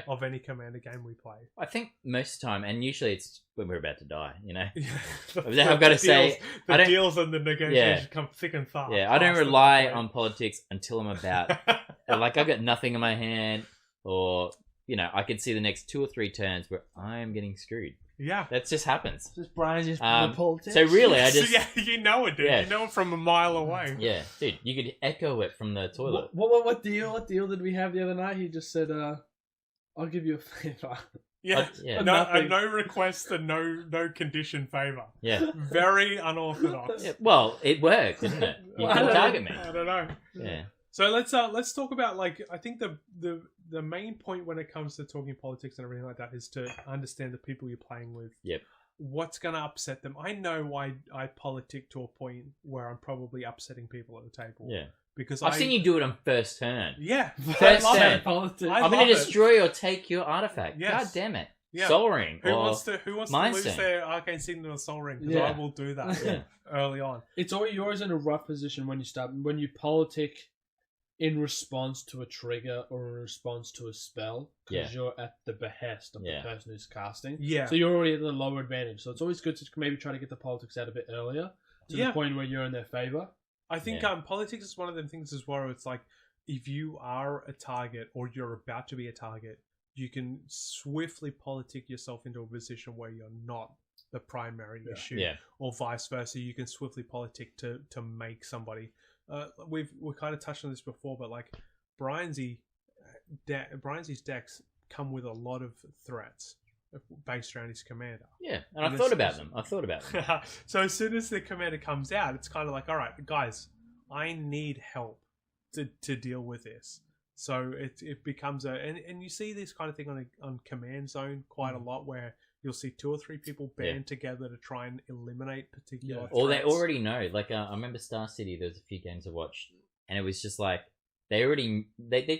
of any Commander game we play. I think most of the time, and usually it's when we're about to die, you know. Yeah. I've got to say, the deals and the negotiations come thick and fast. Yeah, I don't rely on politics until I'm about like I've got nothing in my hand, or I can see the next 2 or 3 turns where I'm getting screwed. Yeah, that just happens. Just Brian's just politics. So really, I just you know it, dude. Yeah. You know it from a mile away. Yeah, dude, you could echo it from the toilet. What deal did we have the other night? He just said, "I'll give you a favor." Yeah, no request and no condition favor. Yeah, very unorthodox. Yeah, well, it worked, didn't it? You can target me. I don't know. Yeah. So let's talk about I think the main point when it comes to talking politics and everything like that is to understand the people you're playing with. Yep. What's going to upset them? I know I politic to a point where I'm probably upsetting people at the table. Yeah. Because I've seen you do it on first turn. Yeah. First turn. I'm going to destroy or take your artifact. Yes. God damn it. Yeah. Soul Ring. Who wants to lose their Arcane Signet or Soul Ring? Because I will do that early on. You're always in a rough position when you politic in response to a trigger or in response to a spell, because you're at the behest of the person who's casting. Yeah. So you're already at the lower advantage. So it's always good to maybe try to get the politics out a bit earlier to the point where you're in their favor. I think politics is one of them things as well. It's like if you are a target or you're about to be a target, you can swiftly politic yourself into a position where you're not the primary issue, or vice versa. You can swiftly politic to make somebody. We kind of touched on this before, but like Briansy's decks come with a lot of threats based around his commander. Yeah, and I thought about them. So as soon as the commander comes out, it's kind of like, all right, guys, I need help to deal with this. So it becomes and you see this kind of thing on Command Zone quite a lot, where you'll see 2 or 3 people band together to try and eliminate particular threats. Or they already know. Like I remember Star City, there was a few games I watched, and it was just like they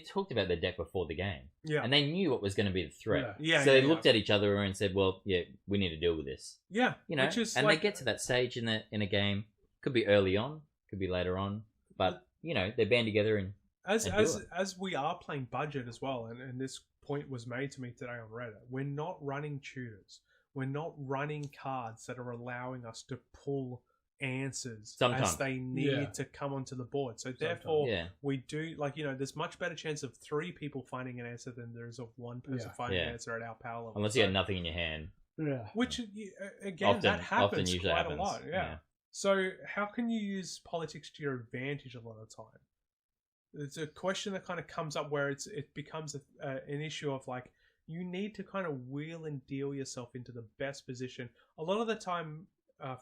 talked about their deck before the game, and they knew what was going to be the threat. So they looked at each other and said, "Well, we need to deal with this." Yeah, you know, and they get to that stage in a game. Could be early on, could be later on, but you know, they band together and as we are playing budget as well, and this point was made to me today on Reddit. We're not running tutors. We're not running cards that are allowing us to pull answers as they need to come onto the board. So therefore, we do, like, you know, there's much better chance of 3 people finding an answer than there is of 1 person finding an answer at our power level. Unless you have nothing in your hand. Yeah. Which, again, that happens quite a lot. Yeah. So how can you use politics to your advantage a lot of the time? It's a question that kind of comes up where it becomes an issue of like, you need to kind of wheel and deal yourself into the best position. A lot of the time,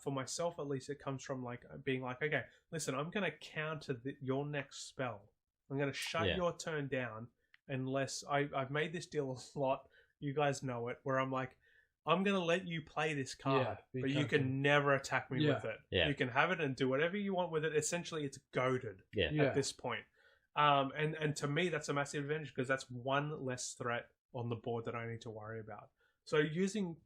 for myself at least, it comes from like being like, okay, listen, I'm going to counter your next spell. I'm going to shut your turn down unless I've made this deal a lot. You guys know it, where I'm like, I'm going to let you play this card, but you can never attack me with it. Yeah. You can have it and do whatever you want with it. Essentially, it's goaded at this point. And to me, that's a massive advantage because that's 1 less threat on the board that I need to worry about. So using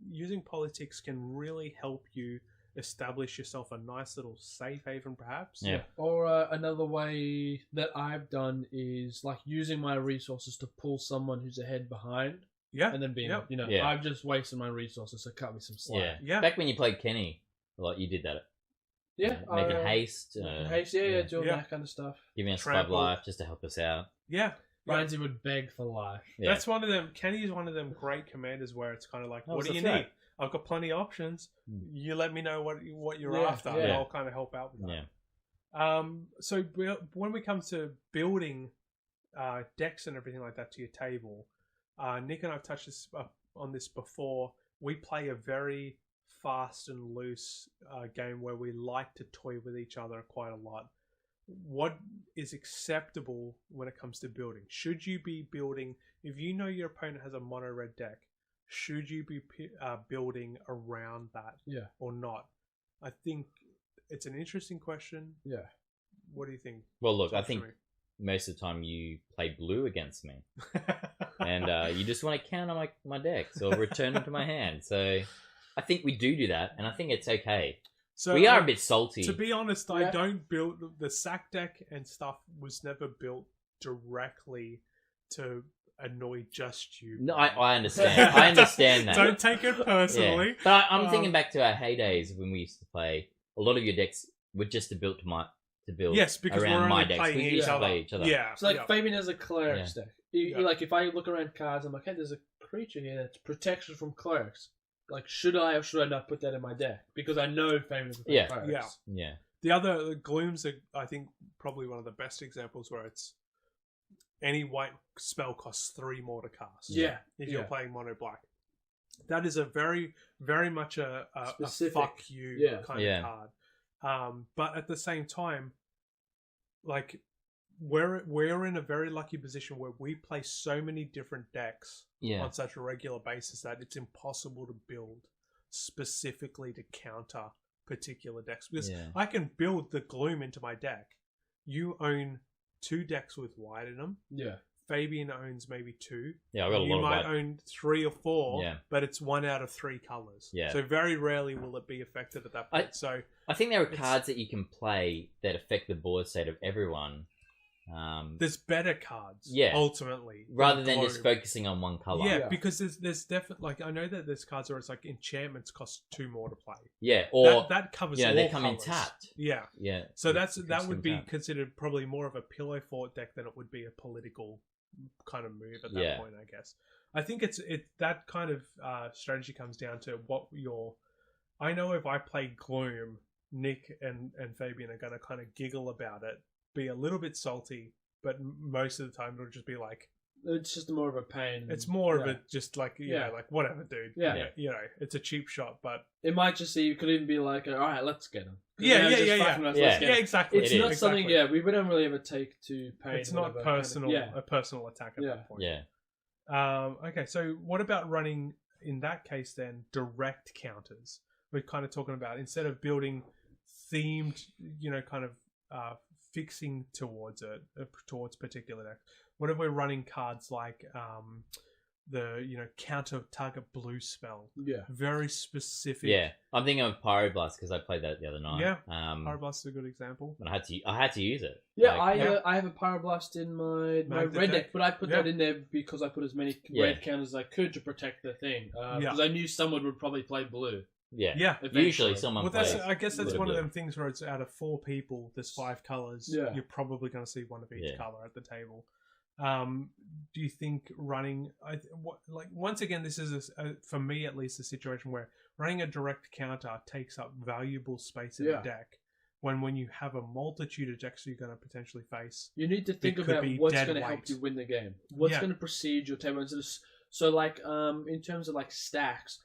politics can really help you establish yourself a nice little safe haven, perhaps. Yeah. Or another way that I've done is like using my resources to pull someone who's ahead behind. Yeah. And then being, I've just wasted my resources, so cut me some slack. Yeah. Back when you played Kenny, like you did that. Yeah. Making haste. Doing that kind of stuff. Giving us 5 life just to help us out. Yeah. Ramsey would beg for life. Yeah. That's one of them. Kenny is one of them great commanders where it's kind of like, what do you need? I've got plenty of options. You let me know what you're after, and I'll kind of help out with that. Yeah. So when we come to building decks and everything like that to your table, Nick and I've touched on this before. We play a very fast and loose game where we like to toy with each other quite a lot. What is acceptable when it comes to building? Should you be building, if you know your opponent has a mono red deck, should you be building around that or not? I think it's an interesting question. Yeah. What do you think? Well, look, I think most of the time you play blue against me. And you just want to counter my decks or return them to my hand. So I think we do that, and I think it's okay. So we are a bit salty. To be honest, I don't build the sack deck and stuff was never built directly to annoy just you. No, I understand. I understand that. Don't take it personally. Yeah. But I'm thinking back to our heydays when we used to play. A lot of your decks were just built to build because around my decks. We used to play each other. Yeah. So like Fabian has a cleric's deck. Like if I look around cards, I'm like, hey, there's a creature here that's protection from clerics. Like, should I or should I not put that in my deck? Because I know Fabian is clerics. Yeah. The other Glooms are, I think, probably one of the best examples where it's any white spell costs 3 more to cast. Yeah. If you're playing mono black. That is a very, very much a fuck you kind of card. But at the same time, like, we're in a very lucky position where we play so many different decks on such a regular basis that it's impossible to build specifically to counter particular decks. Because I can build the Gloom into my deck. You own 2 decks with white in them. Yeah. Fabian owns maybe 2. Yeah, I've got a lot of white. You might own 3 or 4, but it's 1 out of 3 colors. Yeah. So very rarely will it be affected at that point. I think there are cards that you can play that affect the board state of everyone. There's better cards. Yeah. Ultimately, rather than just focusing on one color. Yeah, because there's definitely like I know that there's cards where it's like enchantments cost 2 more to play. Yeah, or that covers. you know, all they come colours. in tapped. Yeah, Yeah. so that would be tapped. considered probably more of a pillow fort deck than it would be a political kind of move at that point. I guess. I think that kind of strategy comes down to what your. I know if I play Gloom, Nick and Fabian are going to kind of giggle about it, be a little bit salty, but most of the time it'll just be like. It's just more of a pain. It's more of a just like you know, like whatever, dude. Yeah. You know, it's a cheap shot, but it might just you could even be like, all right, let's get him. Yeah, exactly. It's not something. Yeah, we don't really ever take to pain. It's not personal. A personal attack at that point. Yeah. Okay, so what about running in that case then direct counters? We're kind of talking about instead of building themed, you know, kind of fixing towards it, towards particular decks. What if we're running cards like the, you know, counter target blue spell? Yeah. Very specific. Yeah. I'm thinking of Pyroblast because I played that the other night. Yeah. Pyroblast is a good example. But I had to use it. Yeah, I have a Pyroblast in my red deck, but I put that in there because I put as many red counters as I could to protect the thing. Because I knew someone would probably play blue. Yeah. Usually someone plays. I guess that's one of them things where it's out of 4 people, there's 5 colors. Yeah. You're probably going to see one of each color at the table. Do you think running? Once again, this is for me at least a situation where running a direct counter takes up valuable space in the deck. When you have a multitude of decks you're going to potentially face, you need to think about what's going to help you win the game. What's going to precede your table? So, like, in terms of like stacks.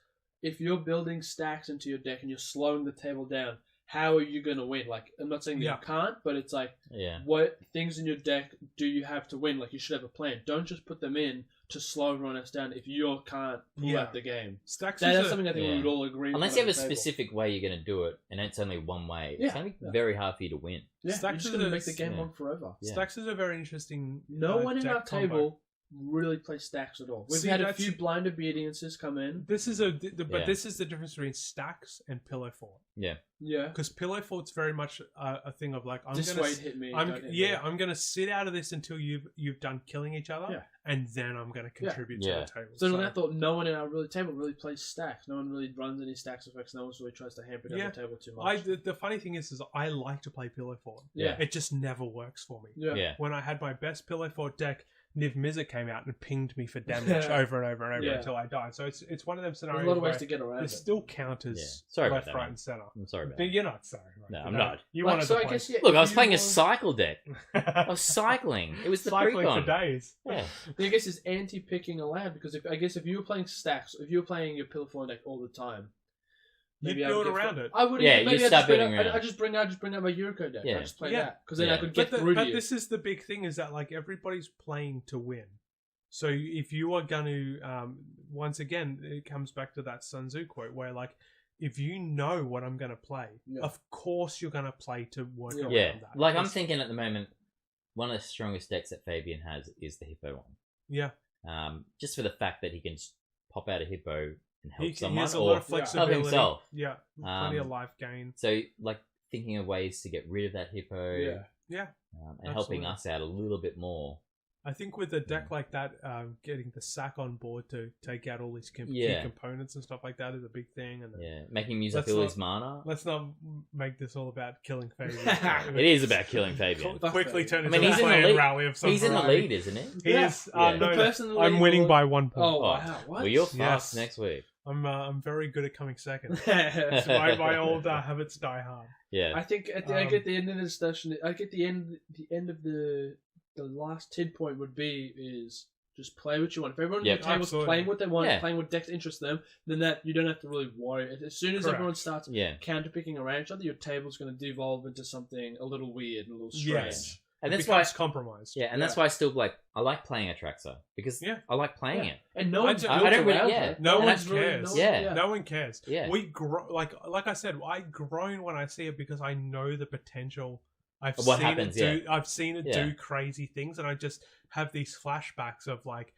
If you're building stacks into your deck and you're slowing the table down, how are you going to win? Like, I'm not saying that you can't, but it's like, what things in your deck do you have to win? Like, you should have a plan. Don't just put them in to slow everyone else down if you can't pull out the game. Stacks that's something I think we would all agree Unless you have a specific way you're going to do it, and it's only one way, it's going to be very hard for you to win. Yeah, Stacks you're just going to make the game on forever. Stacks is a very interesting No one in our table really play stacks at all. We've had a few blind obediences come in. This is this is the difference between stacks and pillow fort. Yeah. Because pillow fort's very much a thing of like I'm gonna sit out of this until you've done killing each other, and then I'm gonna contribute to the table. So when I thought no one in our table really plays stacks. No one really runs any stacks effects. No one really tries to hamper down the table too much. The funny thing is I like to play pillow fort. Yeah. It just never works for me. Yeah. When I had my best pillow fort deck, Niv Mizzet came out and pinged me for damage over and over and over until I died. So it's one of them scenarios. There's a lot of ways to get around. There's still counters left, right, and center. I'm sorry about that. You're not sorry. Right? No, I'm not. You wanted to play. Look, I was playing a cycle deck. I was cycling. It was the cycling pre-con. for days. Yeah. I guess it's anti-picking allowed because if you were playing stacks, if you were playing your pillow fort deck all the time. You'd build around it. I would. Yeah, you start building around. I just bring out my Yuriko deck. Yeah. I just play that because then I could get through to you. But this is the big thing: is that like everybody's playing to win. So if you are going to, once again, it comes back to that Sun Tzu quote where like, if you know what I'm going to play, of course you're going to play to work around that. Like I'm thinking at the moment, one of the strongest decks that Fabian has is the Hippo one. Yeah. Just for the fact that he can just pop out a Hippo and help someone, he has a lot of flexibility. Help himself. Yeah, plenty of life gain. So, like, thinking of ways to get rid of that Hippo. Yeah. And helping us out a little bit more. I think with a deck like that, getting the sack on board to take out all these key components and stuff like that is a big thing. And making him use up all his mana. Let's not make this all about killing Fabian. It is about killing Fabian. Quickly turn into a playing rally of some He's in the lead, isn't he? He is. No, I'm winning by 1 point. Oh, wow. What? Well, you're fast next week. I'm very good at coming second. my old habits die hard. Yeah. I think I get the end of the discussion. I get the end of the last tid point would be is just play what you want. If everyone at the table is playing what they want, playing what decks interest them, then that you don't have to really worry. As soon as everyone starts counterpicking around each other, your table's going to devolve into something a little weird, a little strange. Yes. And that's why it's compromised. Yeah, and that's why I still I like playing Atraxa because I like playing it. And no one's I don't really, no one cares. No one cares. Yeah. We like I said, I groan when I see it because I know the potential. I've seen it do crazy things, and I just have these flashbacks of like,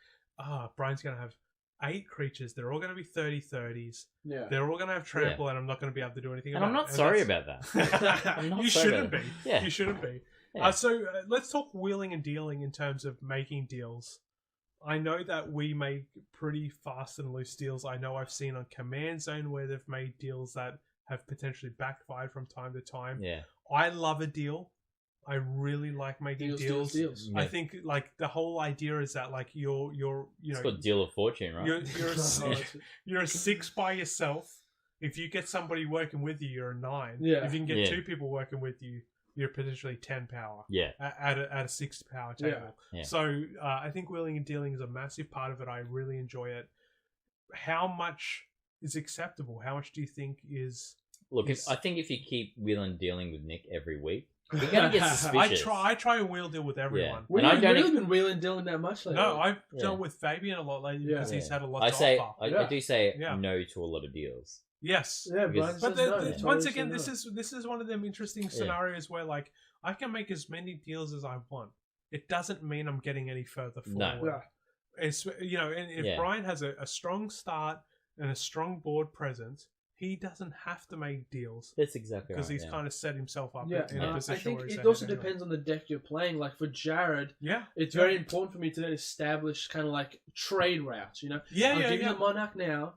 Brian's gonna have 8 creatures. They're all gonna be 30/30s. Yeah, they're all gonna have trample, and I'm not gonna be able to do anything. And I'm not sorry about that. You shouldn't be. Yeah. You shouldn't be. Yeah. So let's talk wheeling and dealing in terms of making deals. I know that we make pretty fast and loose deals. I know I've seen on Command Zone where they've made deals that have potentially backfired from time to time. Yeah. I love a deal. I really like making deals. Yeah. I think like the whole idea is that like you're It's called Deal of Fortune, right? You're a 6 by yourself. If you get somebody working with you, you're a 9. Yeah. If you can get 2 people working with you, you're potentially 10 power. Yeah. At a 6 power table. Yeah. So I think wheeling and dealing is a massive part of it. I really enjoy it. How much is acceptable? How much do you think is? Look, I think if you keep wheeling and dealing with Nick every week, you're gonna get suspicious. I try a wheel deal with everyone. We haven't really been wheeling and dealing that much lately. No, I've dealt with Fabian a lot lately because he's had a lot to offer. I do say no to a lot of deals. Yes. Yeah, but once again, this is one of them interesting scenarios where like I can make as many deals as I want. It doesn't mean I'm getting any further forward. No. It's and if Brian has a strong start and a strong board presence, he doesn't have to make deals. That's exactly because he's kind of set himself up in a position. I think where it also depends on the deck you're playing. Like for Jared, it's very important for me to establish kind of like trade routes. I'll give you the Monarch now.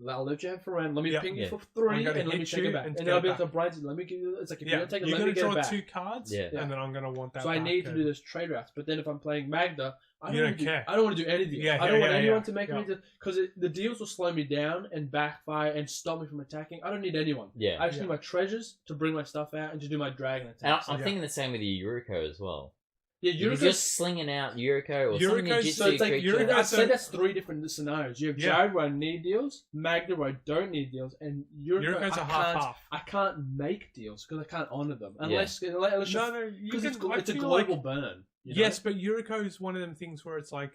I'll let you have for round. Let me ping you for 3 and let me take it back. And then I'll be like, Brian, let me give you. It's like if you're gonna take it, let me get it back. You're gonna draw 2 cards, and then I'm gonna want that. So I need to do this trade routes. But then if I'm playing Magda, I don't care. I don't want to do anything. I don't want anyone to make me because the deals will slow me down and backfire and stop me from attacking. I don't need anyone. I just need my treasures to bring my stuff out and to do my dragon attacks. And I'm thinking the same with the Yuriko as well. Yeah, you're just slinging out Yuriko or something. So it's like I'd say that's 3 different scenarios. You have Jared where I need deals, Magda where I don't need deals, and Yuriko's a half. I can't make deals because I can't honor them unless because it's a global burn. Yes, but Yuriko is one of them things where it's like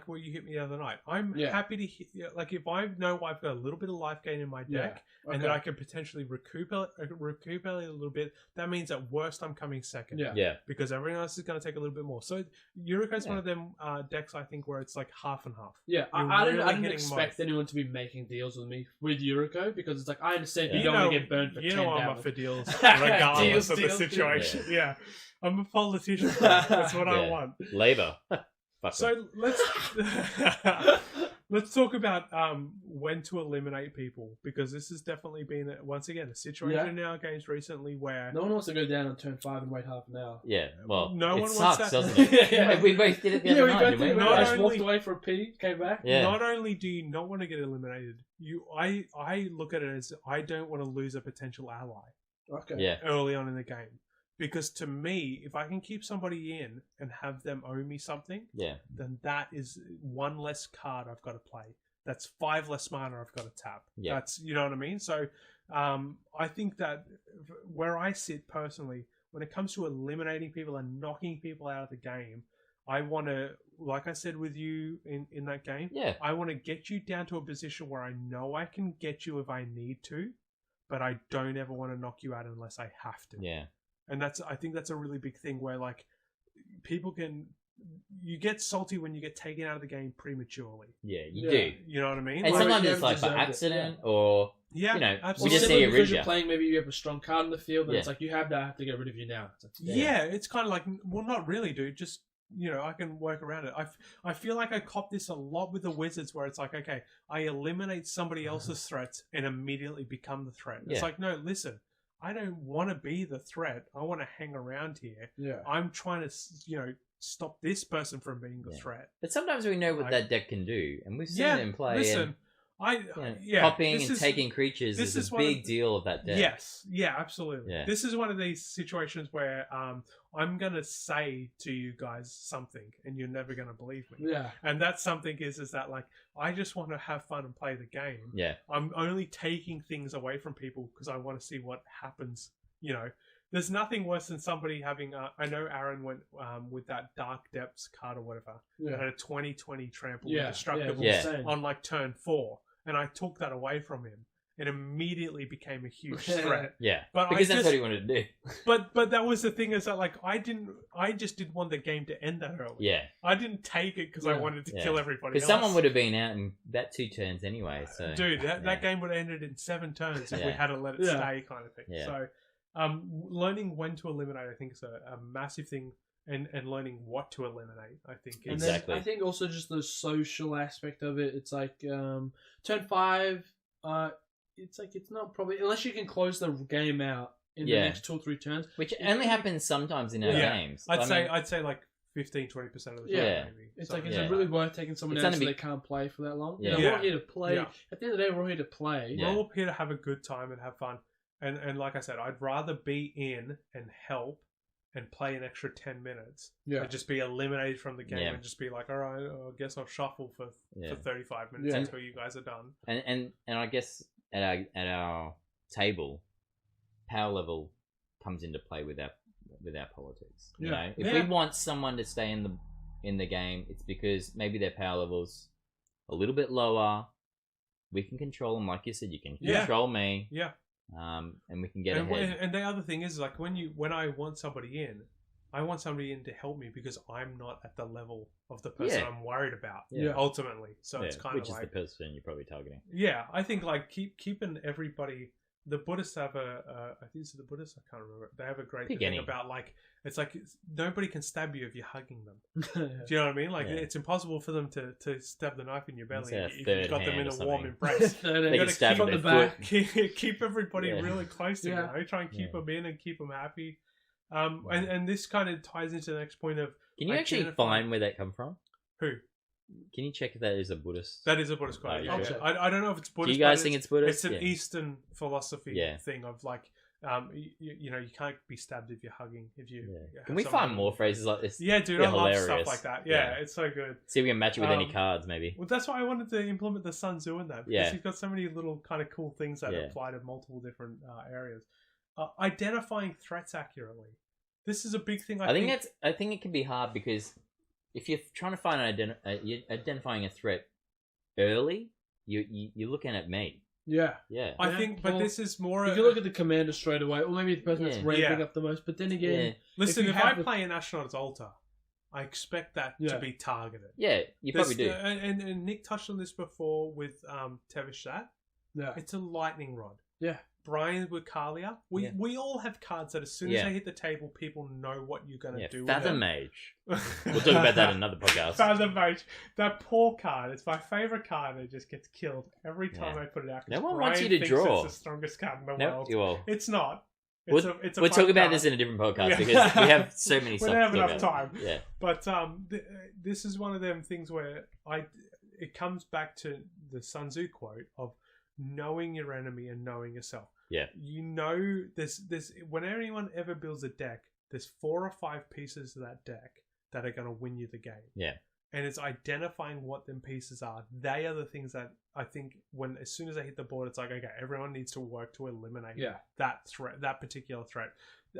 what you hit me the other night. I'm happy to hit, like if I know I've got a little bit of life gain in my deck and that I can potentially recoup a little bit, that means at worst I'm coming second. Because everyone else is going to take a little bit more. So Yuriko's one of them decks I think where it's like half and half. Yeah, I didn't expect anyone to be making deals with me with Yuriko because it's like I understand you don't want to get burned for 10 I'm up for deals regardless of the situation. Yeah. I'm a politician. That's what I want. Labour. So let's talk about when to eliminate people, because this has definitely been once again a situation in our games recently where no one wants to go down on turn 5 and wait half an hour. Yeah, well, no one sucks, wants that. Doesn't it? We both did it the other night. We just walked away for a pee, came back. Not only do you not want to get eliminated, I look at it as I don't want to lose a potential ally. Early on in the game. Because to me, if I can keep somebody in and have them owe me something, then that is 1 less card I've got to play. That's 5 less mana I've got to tap. That's, you know what I mean? So I think that where I sit personally, when it comes to eliminating people and knocking people out of the game, I want to, like I said with you in that game, I want to get you down to a position where I know I can get you if I need to, but I don't ever want to knock you out unless I have to. And I think that's a really big thing where like you get salty when you get taken out of the game prematurely. Yeah, you do. You know what I mean? And sometimes it's like by accident or we just see because you're playing, maybe you have a strong card in the field, and it's like I have to get rid of you now. It's like, it's kind of like, well, not really, dude. Just I can work around it. I feel like I cop this a lot with the Wizards, where it's like, okay, I eliminate somebody else's threats and immediately become the threat. It's like, no, listen. I don't want to be the threat. I want to hang around here. I'm trying to, stop this person from being the threat. But sometimes we know what that deck can do, and we've seen them play. Listen, popping and taking creatures is a big deal of that deck. Yes, absolutely. This is one of these situations where I'm gonna say to you guys something, and you're never gonna believe me. And that something is that like I just want to have fun and play the game. I'm only taking things away from people because I want to see what happens. There's nothing worse than somebody having. I know Aaron went with that Dark Depths card or whatever. That had a 20/20 trample indestructible on like turn 4. And I took that away from him. It immediately became a huge threat. But because that's what he wanted to do. But that was the thing, is that like I just didn't want the game to end that early. I didn't take it because I wanted to kill everybody else. Because someone would have been out in that 2 turns anyway. So dude, that game would have ended in 7 turns if we had to let it stay, kind of thing. So Learning when to eliminate, I think, is a massive thing, and learning what to eliminate, I think. And Exactly. then I think also just the social aspect of it. It's like turn 5. It's like it's not probably unless you can close the game out in the next 2 or 3 turns, which only happens sometimes in our games. I'd say like 15-20% of the time. Maybe. It's like is it really worth taking someone else so they can't play for that long? Yeah. We're all here to play. Yeah. At the end of the day, we're all here to play. We're all here to have a good time and have fun. And like I said, I'd rather be in and help and play an extra 10 minutes than just be eliminated from the game and just be like, all right, I guess I'll shuffle for 35 minutes until you guys are done. And I guess at our table, power level comes into play with our politics. You know, if we want someone to stay in the game, it's because maybe their power level's a little bit lower. We can control them, like you said. You can control me. Yeah. And we can get ahead. And the other thing is, like, when I want somebody in, I want somebody in to help me because I'm not at the level of the person I'm worried about. Ultimately, so it's kind which of is the person you're probably targeting. Yeah, I think like keeping everybody. The Buddhists have I think it's the Buddhists. I can't remember. They have a great thing about like it's like nobody can stab you if you're hugging them. Do you know what I mean? Like it's impossible for them to stab the knife in your belly if you've got them in a warm embrace. They can stab on the back. Keep everybody really close together. Try and keep them in and keep them happy. And this kind of ties into the next point of. Can you actually find where that come from? Who? Can you check if that is a Buddhist? That is a Buddhist quote. I don't know if it's Buddhist. Do you guys think it's Buddhist? It's an Eastern philosophy thing of like, you know, you can't be stabbed if you're hugging. If you can we find more phrases like this? Yeah, dude, I love stuff like that. Yeah, it's so good. See if we can match it with any cards, maybe. Well, that's why I wanted to implement the Sun Tzu in that because he's got so many little kind of cool things that apply to multiple different areas. Identifying threats accurately. This is a big thing. I think it can be hard because. If you're trying to find you're identifying a threat early, you're looking at me. Yeah. I think, but this is more. If you look at the commander straight away, or maybe the person that's ramping up the most. But then again, listen, if I play an astronaut's altar, I expect that to be targeted. Yeah, you probably do. And Nick touched on this before with Tevishat. Yeah, it's a lightning rod. Yeah. Brian with Kalia. We all have cards that as soon as they hit the table, people know what you're going to do with Fathom them. Mage. We'll talk about that in another podcast. Fathom Mage. That poor card. It's my favourite card. It just gets killed every time I put it out. No one Brian wants you to draw. It's the strongest card in the world. It's not. We'll talk about this in a different podcast because we have so many stuff. We don't have enough time. Yeah. But this is one of them things where it comes back to the Sun Tzu quote of knowing your enemy and knowing yourself. Yeah. You know, there's when anyone ever builds a deck, there's 4 or 5 pieces of that deck that are going to win you the game. Yeah. And it's identifying what them pieces are. They are the things that I think as soon as they hit the board, it's like, okay, everyone needs to work to eliminate that threat, that particular threat.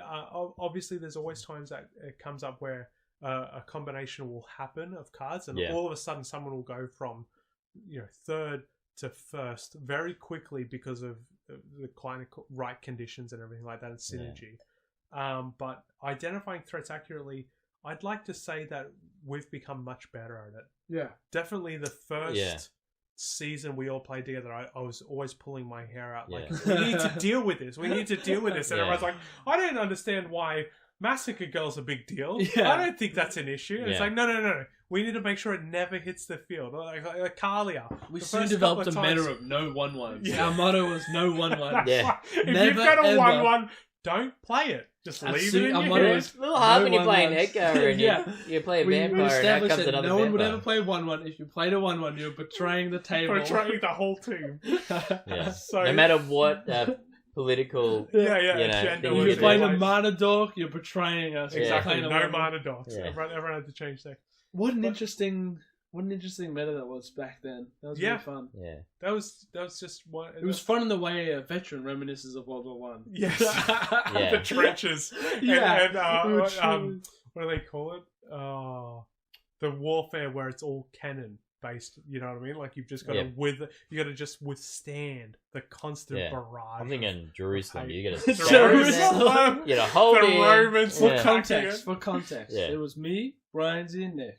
Obviously, there's always times that it comes up where a combination will happen of cards, and all of a sudden someone will go from, third to first very quickly because of the kind of right conditions and everything like that and synergy. But identifying threats accurately, I'd like to say that we've become much better at it. Yeah. Definitely the first season we all played together, I was always pulling my hair out like, we need to deal with this. We need to deal with this. And everyone's like, I don't understand why Massacre Girl's a big deal. Yeah. I don't think that's an issue. And it's like, no. We need to make sure it never hits the field. Like Kalia. We soon developed a meta of no 1/1s. Yeah. Our motto was no 1/1s. Yeah. If you've got a 1/1, don't play it. Just leave it in your head. It's a little hard when you're playing Edgar and you play a vampire and out comes another no one would vampire. ever play 1/1. If you played a 1/1, you're betraying the table. Betraying the whole team. Yeah. So, no matter what political agenda. If you're playing a mana dork, you're betraying us. Exactly. No mana dorks. Yeah. Everyone had to change their... What an interesting meta that was back then. That was really fun. Yeah. That was just one. It was fun in the way a veteran reminisces of World War One. Yes. The trenches. Yeah. And what do they call it? The warfare where it's all cannon based. You know what I mean? Like you've just got to just withstand the constant barrage. I'm thinking Jerusalem. You got to Jerusalem. You got to hold the in. Romans. For context, it was me, Brian, Z, and Nick.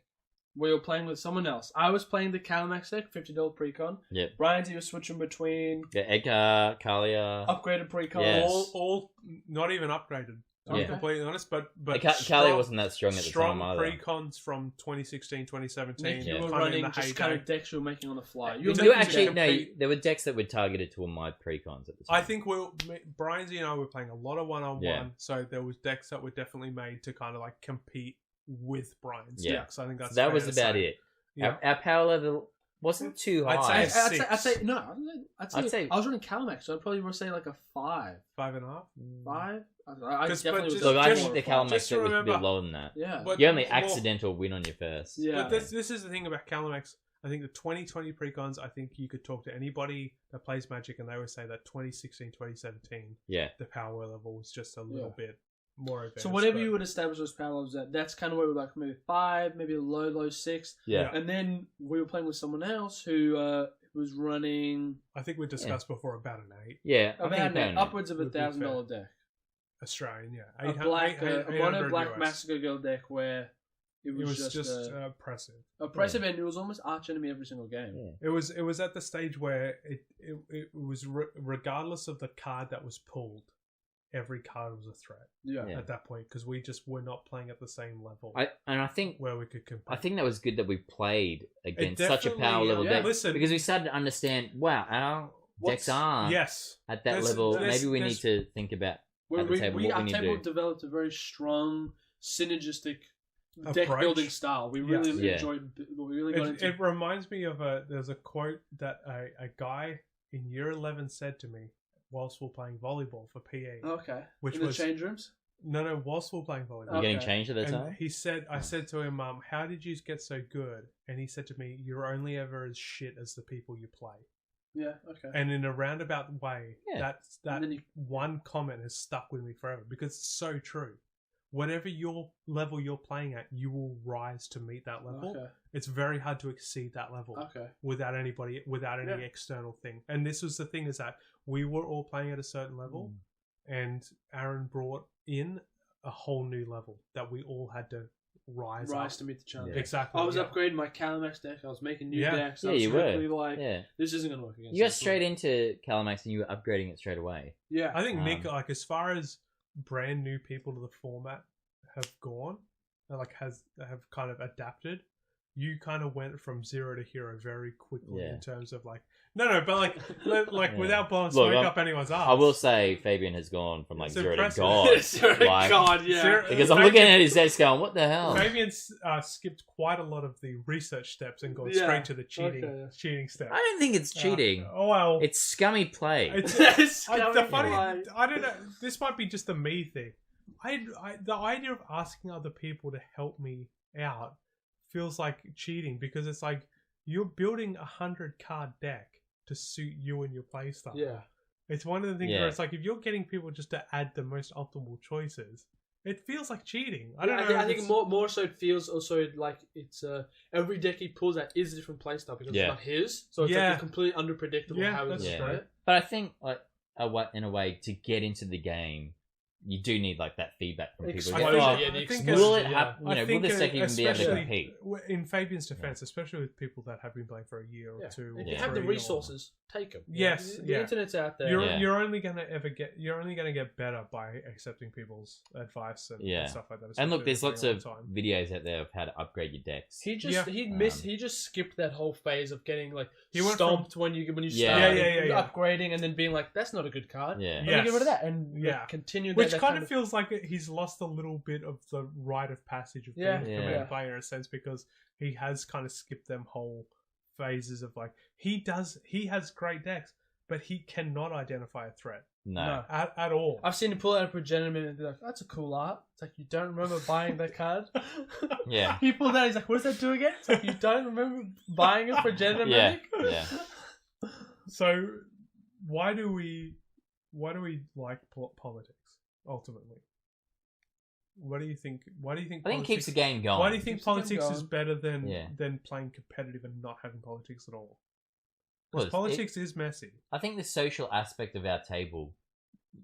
We were playing with someone else. I was playing the Calamax deck, $50 precon. Yep. Brian's he was switching between Edgar, Kalia. upgraded precon. Yes. All not even upgraded. To be completely honest, but Kalia wasn't that strong at the time either. Precons from 2016, 2017. Nick, you were running just kind of decks you were making on the fly. You actually there were decks that were targeted to all my precons at the time. I think Brian and I were playing a lot of one-on-one, so there was decks that were definitely made to kind of like compete with Brian's decks. I think that was about it. Yeah. Our power level wasn't too high. I'd say I was running Calamax, so I'd probably say like a 5. 5.5? 5? I think the Calamax deck was a bit lower than that. Yeah. You only accidental win on your first. Yeah. But this is the thing about Calamax. I think the 2020 precons, I think you could talk to anybody that plays Magic and they would say that 2016, 2017, the power level was just a little bit more advanced. So whatever you would establish those power levels at, that's kind of where we're like maybe 5, maybe a low 6. Yeah. And then we were playing with someone else who was running... I think we discussed before about an 8. Yeah. About an 8. Upwards of $1,000 deck. Australian, a mono black Massacre Girl deck where it was just oppressive. Oppressive, and it was almost arch enemy every single game. Yeah. It was at the stage where it was regardless of the card that was pulled, every card was a threat. Yeah. At that point, because we just were not playing at the same level. I think where we could compete. I think that was good that we played against such a power level deck, because we started to understand. Wow, our decks are at that level. Maybe we need to think about. Our table developed a very strong, synergistic deck building style. We really enjoyed. We really got into. It reminds me of there's a quote that a guy in year 11 said to me whilst we're playing volleyball for PE. Okay. Which in the change rooms? No, whilst we're playing volleyball. You're getting changed at that time? He said, I said to him, how did you get so good? And he said to me, you're only ever as shit as the people you play. Yeah, okay. And in a roundabout way, that one comment has stuck with me forever because it's so true. Whatever your level you're playing at, you will rise to meet that level. Okay. It's very hard to exceed that level without any external thing. And this was the thing, is that we were all playing at a certain level and Aaron brought in a whole new level that we all had to rise up to meet the challenge. Yeah. Exactly. I was upgrading my Calamax deck. I was making new decks. Yeah, you were. This isn't going to work against you got straight into Calamax and you were upgrading it straight away. Yeah. I think Nick, like as far as brand new people to the format have gone, have kind of adapted, you kind of went from 0 to hero very quickly in terms of like without blowing smoke up anyone's ass. I will say Fabian has gone from like 0 to God. 0 to God, because I'm looking at his decks going, what the hell? Fabian's skipped quite a lot of the research steps and gone straight to the cheating step. I don't think it's cheating. Well, it's scummy play. I don't know. This might be just a me thing. The idea of asking other people to help me out feels like cheating, because it's like you're building 100-card deck to suit you and your playstyle. Yeah. It's one of the things where it's like, if you're getting people just to add the most optimal choices, it feels like cheating. I don't know. I think more so it feels also like it's every deck he pulls out is a different playstyle because it's not his. So it's like completely unpredictable how it's right. But I think like in a way to get into the game, you do need like that feedback from people. Will it happen? Will this deck even be able to compete? In Fabian's defense, especially with people that have been playing for a year or two, if you have the resources, take them. Yes, the internet's out there. You're only gonna get better by accepting people's advice and stuff like that. And look, there's lots of videos out there of how to upgrade your decks. He just skipped that whole phase of getting like stomped when you start upgrading and then being like, that's not a good card. Yeah, get rid of that and continue that. Which kind of feels like he's lost a little bit of the rite of passage of being a Commander player in a sense, because he has kind of skipped them whole phases of like, he has great decks, but he cannot identify a threat. No. At all. I've seen him pull out a Progenitor and be like, that's a cool art. It's like, you don't remember buying that card? Yeah. He pulled out, he's like, what does that do again? It's like, you don't remember buying a Progenitor Medic? Yeah. So why do we like politics? Ultimately, what do you think? Why do you think? I think it keeps the game going. Why do you think politics is better than playing competitive and not having politics at all? Because politics is messy. I think the social aspect of our table,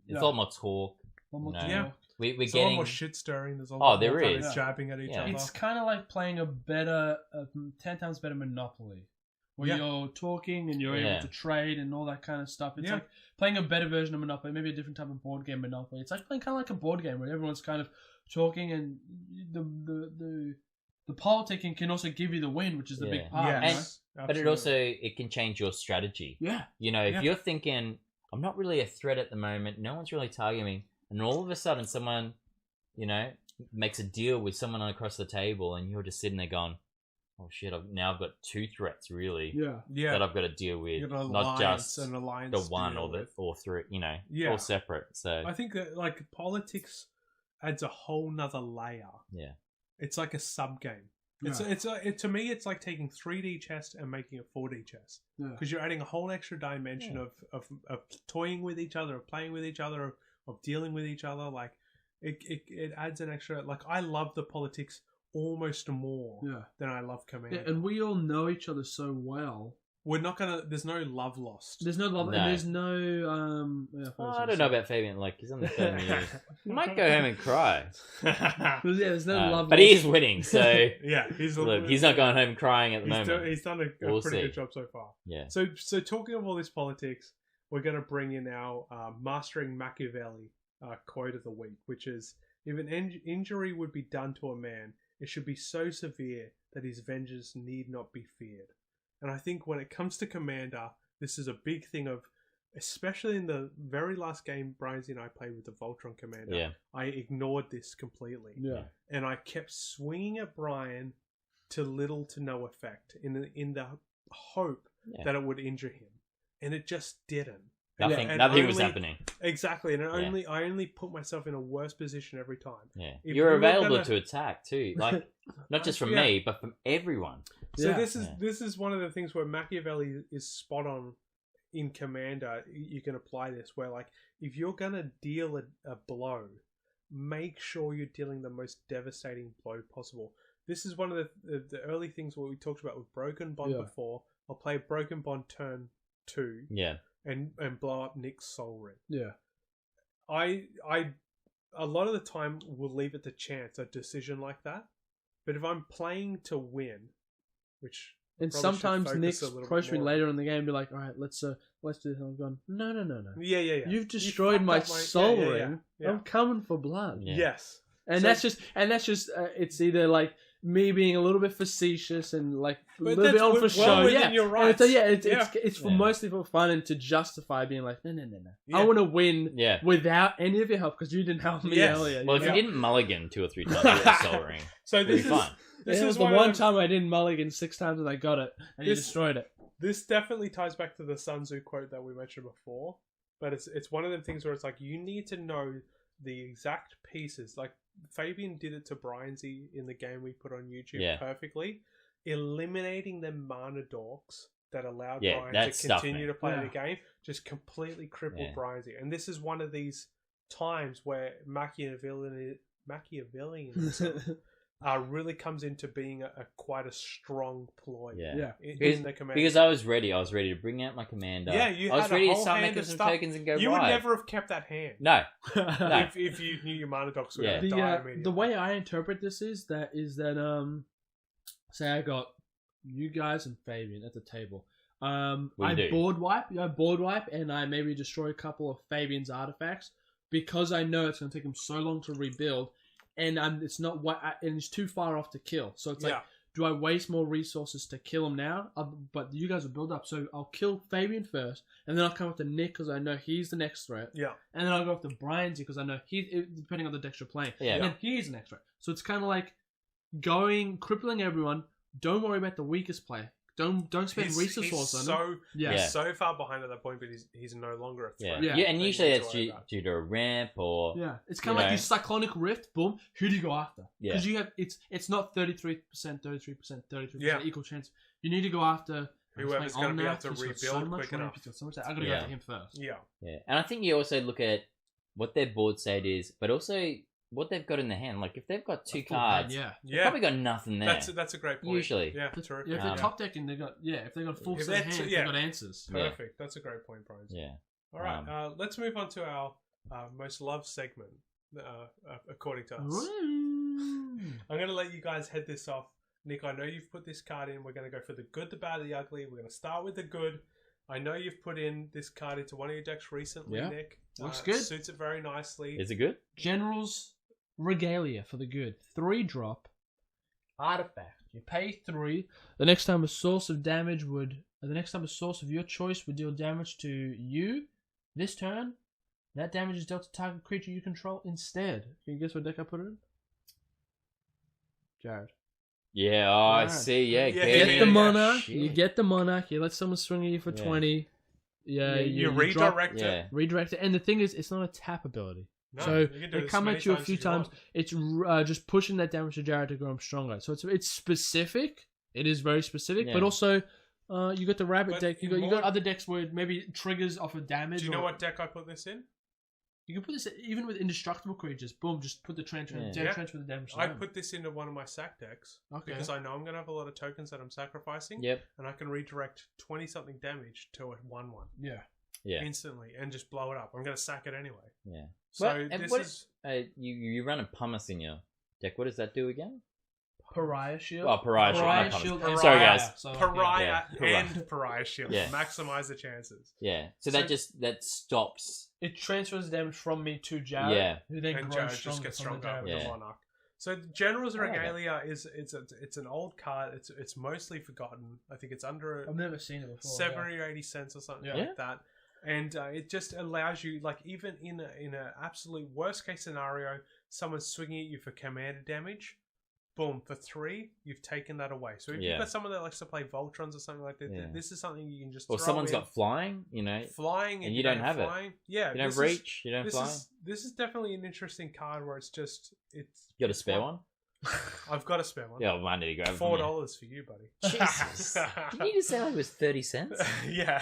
it's a lot more talk. we're There's a getting lot more shit stirring. There's a lot there more kind is. of jabbing at each other. It's kind of like playing a better, 10 times better Monopoly, where you're talking and you're able to trade and all that kind of stuff. It's like playing a better version of Monopoly, maybe a different type of board game Monopoly. It's like playing kind of like a board game where everyone's kind of talking, and the politicking can also give you the win, which is the big part. Yes, but it can change your strategy. Yeah. If you're thinking, I'm not really a threat at the moment, no one's really targeting me, and all of a sudden someone, makes a deal with someone across the table, and you're just sitting there going, oh shit, I've got two threats really that I've got to deal with, not just the one or three, all separate. So I think that like politics adds a whole nother layer. Yeah. It's like a sub game. To me, it's like taking 3D chess and making it 4D chess, because you're adding a whole extra dimension of toying with each other, of playing with each other, of dealing with each other. Like it adds an extra. Like I love the politics almost more than I love Commander. Yeah, and we all know each other so well. We're not gonna. There's no love lost. There's no love, and there's no. I don't know about Fabian. Like he's on the third year. He might go home and cry. There's no love, but he is winning. So he's not going home crying at the moment. He's done a pretty good job so far. Yeah. So talking of all this politics, we're going to bring in our mastering Machiavelli quote of the week, which is: if an injury would be done to a man, it should be so severe that his vengeance need not be feared. And I think when it comes to Commander, this is a big thing of, especially in the very last game Brian and I played with the Voltron Commander, I ignored this completely. Yeah. And I kept swinging at Brian to little to no effect in the hope that it would injure him. And it just didn't. Nothing was happening. Exactly. And I only put myself in a worse position every time. Yeah. You're available to attack too. Like, not just from me, but from everyone. So this is one of the things where Machiavelli is spot on in Commander. You can apply this where, like, if you're gonna deal a blow, make sure you're dealing the most devastating blow possible. This is one of the early things what we talked about with Broken Bond before. I'll play Broken Bond turn 2. Yeah. And blow up Nick's Soul Ring. Yeah. I a lot of the time will leave it to chance, a decision like that. But if I'm playing to win, which and sometimes Nick's approach me later in the game and be like, all right, let's do this. And I'm going, no. Yeah. You've destroyed my soul ring. I'm coming for blood. Yeah. Yes. And that's just it's either like me being a little bit facetious and like a little bit on for show. Your rights. It's for mostly for fun and to justify being like, no. Yeah. I want to win without any of your help because you didn't help me earlier. Well, if you didn't mulligan 2 or 3 times with the Soul Ring, so this is fun. This is the one time I didn't mulligan 6 times and I got it and you destroyed it. This definitely ties back to the Sun Tzu quote that we mentioned before, but it's one of them things where it's like you need to know the exact pieces. Like Fabian did it to Brian Z in the game we put on YouTube perfectly, eliminating the mana dorks that allowed Brian to continue to play the game, just completely crippled Brian Z. And this is one of these times where Machiavellianism really comes into being quite a strong ploy. In the Commander. Because I was ready to bring out my Commander. Yeah, I was ready to start making some tokens and go. You would never have kept that hand. No. If you knew your mana docs were going to die immediately. The way I interpret this is that say I got you guys and Fabian at the table. I board wipe and I maybe destroy a couple of Fabian's artifacts because I know it's going to take him so long to rebuild. And it's not and it's too far off to kill. So it's like, do I waste more resources to kill him now? But you guys will build up. So I'll kill Fabian first, and then I'll come up to Nick because I know he's the next threat. Yeah. And then I'll go up to Brian because I know depending on the decks you're playing. Yeah. And then he's the next threat. So it's kind of like crippling everyone. Don't worry about the weakest player. Don't spend resources on him. He's so far behind at that point, but he's no longer a threat. Yeah, and usually that's due to a ramp or it's kind of like this cyclonic rift. Boom, who do you go after? Because you have it's not 33%, 33% equal chance. You need to go after whoever's going to be able to rebuild quick enough. I got to go after him first. Yeah, and I think you also look at what their board state is, but also what they've got in their hand. Like if they've got 2 cards, they've probably got nothing there. That's a great point. Usually, that's true. If they're top decking, they got if they've got full set of hands, they've got answers. Perfect. That's a great point, Brian. Yeah. All right. Let's move on to our most loved segment, according to us. I'm going to let you guys head this off. Nick, I know you've put this card in. We're going to go for the good, the bad, the ugly. We're going to start with the good. I know you've put in this card into one of your decks recently, Nick. Looks good. Suits it very nicely. Is it good? General's Regalia for the good. 3-drop artifact. You pay 3. The next time a source of your choice would deal damage to you this turn, that damage is dealt to target creature you control instead. Can you guess what deck I put it in? Jared. Yeah, I see. Yeah, get the monarch. You get the monarch. You let someone swing at you for 20. Yeah, you redirect it. Redirect it. And the thing is, it's not a tap ability. No, so they come at you a few times. It's just pushing that damage to Jared to grow him stronger. So it's specific. It is very specific, but also you got the rabbit deck. You got other decks where it maybe triggers off of damage. Do you know what deck I put this in? You can put this even with indestructible creatures. Boom, just put the transfer the damage. I put this into one of my sack decks because I know I'm going to have a lot of tokens that I'm sacrificing. Yep. And I can redirect 20-something damage to a 1/1. Yeah. Instantly and just blow it up. I'm going to sack it anyway. Yeah. So you run a pumice in your deck. What does that do again? Pariah Shield. Oh, Pariah Shield. Sorry, guys. Pariah Shield. Yeah. Maximize the chances. Yeah. So that stops. It transfers damage from me to Jared. Yeah. Who then and Jared just gets stronger with the Monarch. So General's Regalia it's an old card. It's mostly forgotten. I think it's under I've never seen it before. 70 or 80 cents or something like that. And it just allows you, like, even in an absolute worst case scenario, someone's swinging at you for commander damage. Boom, for 3, you've taken that away. So if you've got someone that likes to play Voltrons or something like that, this is something you can just Or someone's got flying, Flying, and you don't have flying. it. Yeah. You don't reach, you don't fly. This is definitely an interesting card where it's You got a spare one? I've got a spare one. Yeah, I need to grab $4 for you, buddy. Jesus. Did you just say it was 30 cents? Yeah.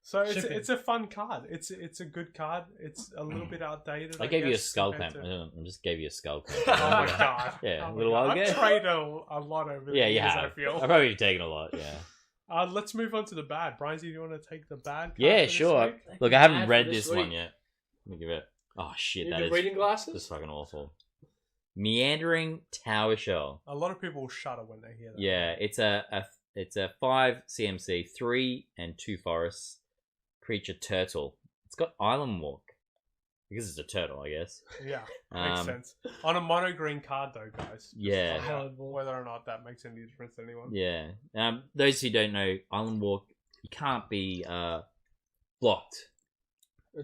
So it's a fun card. It's a good card. It's a little bit outdated. I gave you a skull clamp. I just gave you a skull clamp. Oh my god! Yeah, a little while ago. I've traded a lot over the years. I feel. I've probably taken a lot. Yeah. Let's move on to the bad. Brian, do you want to take the bad? Yeah, sure. Look, I haven't read this one yet. Let me give it. Oh shit! That is reading glasses. That's fucking awful. Meandering Tower Shell. A lot of people will shudder when they hear that. Yeah, it's a 5 CMC, 3 and 2 forests. Creature turtle. It's got island walk because it's a turtle, I guess. Yeah, makes sense. On a mono green card, though, guys. Yeah. Whether or not that makes any difference to anyone. Yeah. Those who don't know, island walk, you can't be blocked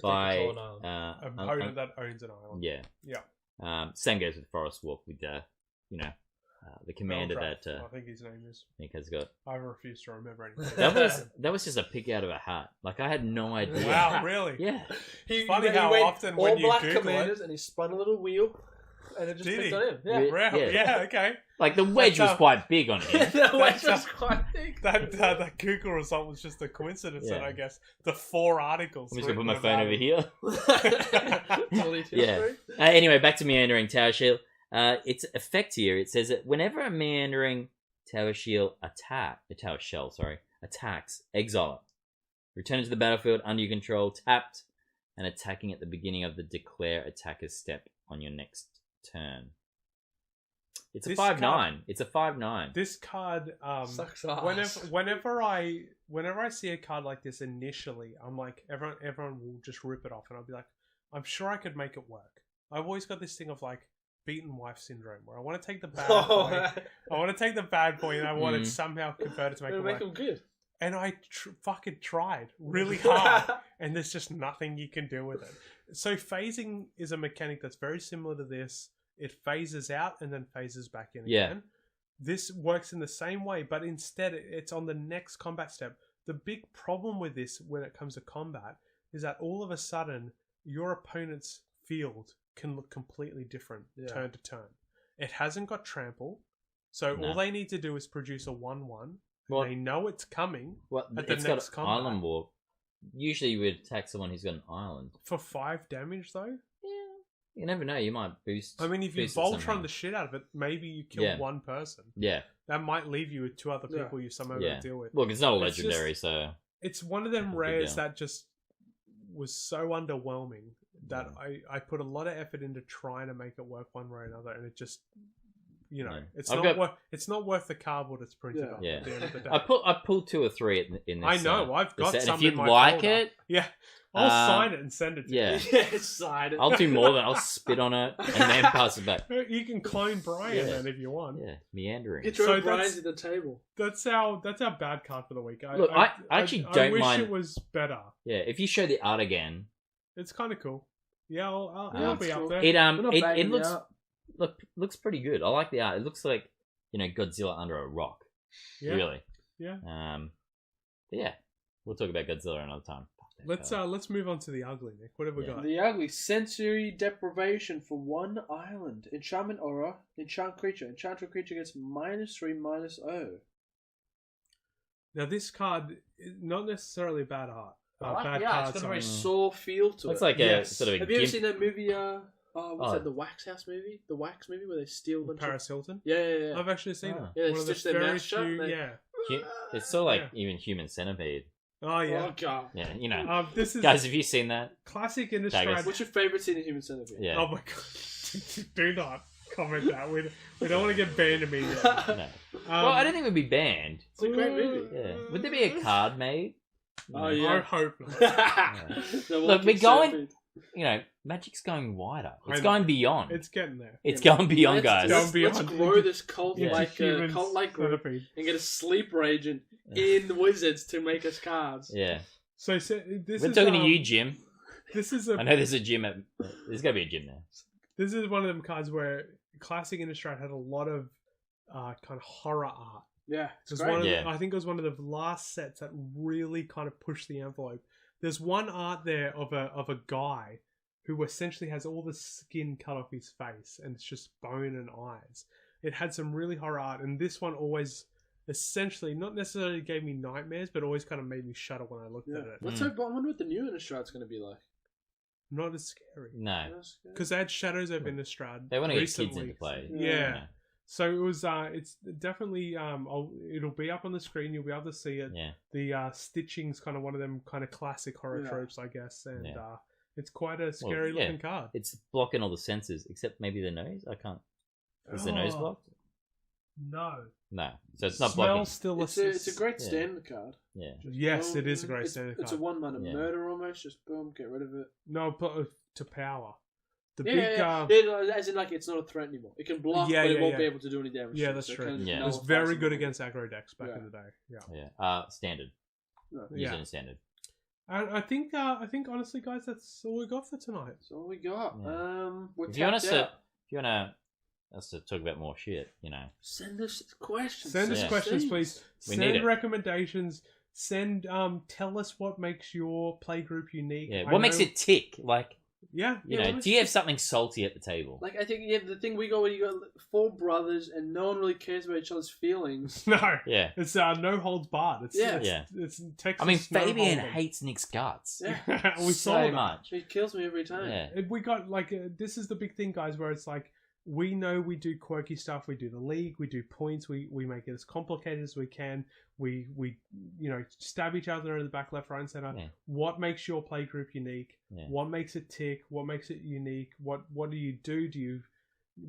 by an opponent that owns an island. Yeah. Yeah. Same goes with forest walk with the commander that I think his name is. Nick has got. I refuse to remember anything. That was just a pick out of a hat. Like I had no idea. Wow, really? Yeah. Funny how often when you Google commanders it, and he spun a little wheel, and it just picked on him. Yeah, okay. Like the wedge was quite big on him. The wedge was quite big. That Google result was just a coincidence. Then I guess the 4 articles. I'm just gonna put my phone over here. Yeah. Anyway, back to Meandering Tower Shield. Its effect here, it says that whenever a meandering tower shell attacks, exile it. Return it to the battlefield under your control, tapped, and attacking at the beginning of the declare attacker's step on your next turn. It's a 5/9. It's a 5/9. This card, sucks ass. Whenever I see a card like this initially, I'm like, everyone will just rip it off, and I'll be like, I'm sure I could make it work. I've always got this thing of like, beaten wife syndrome, where I want to take the bad boy. I want to take the bad boy, and I want it somehow converted to make it work. Him good. And I fucking tried really hard, and there's just nothing you can do with it. So phasing is a mechanic that's very similar to this. It phases out and then phases back in again. This works in the same way, but instead it's on the next combat step. The big problem with this when it comes to combat is that all of a sudden your opponent's field can look completely different turn to turn. It hasn't got trample, so all they need to do is produce a 1/1. Well, they know it's coming at the next combat. Island walk. Usually you would attack someone who's got an island. For 5 damage, though? Yeah. You never know, you might boost. I mean, if you Voltron the shit out of it, maybe you kill one person. Yeah. That might leave you with 2 other people you somehow got to deal with. Look, it's not a legendary, so... It's one of them rares that just was so underwhelming that I put a lot of effort into trying to make it work one way or another, and it just, it's not worth the cardboard it's printed on. Yeah. At the end of the day. I pulled 2 or 3 in this. I know. I've got set. some. And if in you'd my like folder. it, yeah, I'll sign it and send it to yeah, Yeah, sign it. I'll do more than I'll spit on it and then pass it back. you can clone Brian then if you want. Yeah, meandering. Get your Brian's at the table. That's our bad card for the week. Look, I actually don't wish mind. it was better. Yeah, if you show the art again, It's kind of cool. Yeah, I'll be up there. it looks pretty good. I like the art. It looks like Godzilla under a rock. Yeah. Really. Yeah. But yeah, we'll talk about Godzilla another time. Let's move on to the ugly, Nick. What have we got? The ugly sensory deprivation for 1 island. Enchantment aura. Enchant creature. Enchanted creature gets -3/-0. Now this card is not necessarily bad art. I like bad the art. cards. It's got a very sore feel to it. It's like a sort of a Have you ever seen that movie? What's that? The Wax House movie? The Wax movie where they steal the Paris Hilton. Yeah. I've actually seen it. Yeah, they One of the stitch their very mouth shut. few. And Yeah. It's sort of like even Human Centipede. Oh yeah. Oh god. Yeah, This is guys, have you seen that? classic Tag us. Innistrad. What's your favourite scene in Human Centipede? Yeah. Oh my god! Do not comment that. We don't want to get banned immediately. No. Well, I don't think we'd be banned. It's a great movie. Yeah. Would there be a card made? Oh I yeah. hope not. Look, we're going. Magic's going wider. It's going beyond. It's getting there. It's going beyond, guys. Let's Let's grow this cult-like Humans group centipede. and get a sleeper agent in the Wizards to make us cards. Yeah. So this We're is talking to you, Jim. This is I know there's a gym there's got to be a gym there. This is one of them cards where classic Innistrad had a lot of kind of horror art. Yeah, It was great. one of I think it was one of the last sets that really kind of pushed the envelope. There's one art there of a guy who essentially has all the skin cut off his face and it's just bone and eyes. It had some really horror art, and this one always essentially not necessarily gave me nightmares, but always kind of made me shudder when I looked at it. I wonder what the new Innistrad's going to be like. Not as scary. No. Because they had Shadows of Innistrad. They want to get recently. kids into play. Yeah. So it was. It's definitely. It'll be up on the screen. You'll be able to see it. Yeah. The stitching's kind of one of them kind of classic horror tropes, I guess, and it's quite a scary looking card. It's blocking all the senses except maybe the nose. I can't. Is the nose blocked? No. No. So it's not Smell blocking. still It's a great standard card. Yeah. Yes, it is a great standard card. It's a 1-mana murder almost. Just boom, get rid of it. No, but to power. The as in like it's not a threat anymore. It can block, but it won't be able to do any damage. Yeah, that's true. It was very good against aggro decks back in the day. Yeah. Standard. No. Use it in standard. And I think honestly, guys, that's all we got for tonight. That's all we got. Yeah. We're if you want us to talk about more shit, send us questions. Send us questions, please. We need it. Recommendations. Send tell us what makes your playgroup unique. Yeah. What makes it tick? Like, do you have something salty at the table? Like, I think the thing we got where you got 4 brothers and no one really cares about each other's feelings. No. Yeah. It's no holds barred. It's Texas. I mean, no Fabian hold'em. hates Nick's guts. Yeah. We saw so that. much. It kills me every time. Yeah. We got this is the big thing, guys, where it's like we know we do quirky stuff. We do the league. We do points. We make it as complicated as we can. We stab each other in the back, left, right, and center. Yeah. What makes your playgroup unique? Yeah. What makes it tick? What makes it unique? What do you do?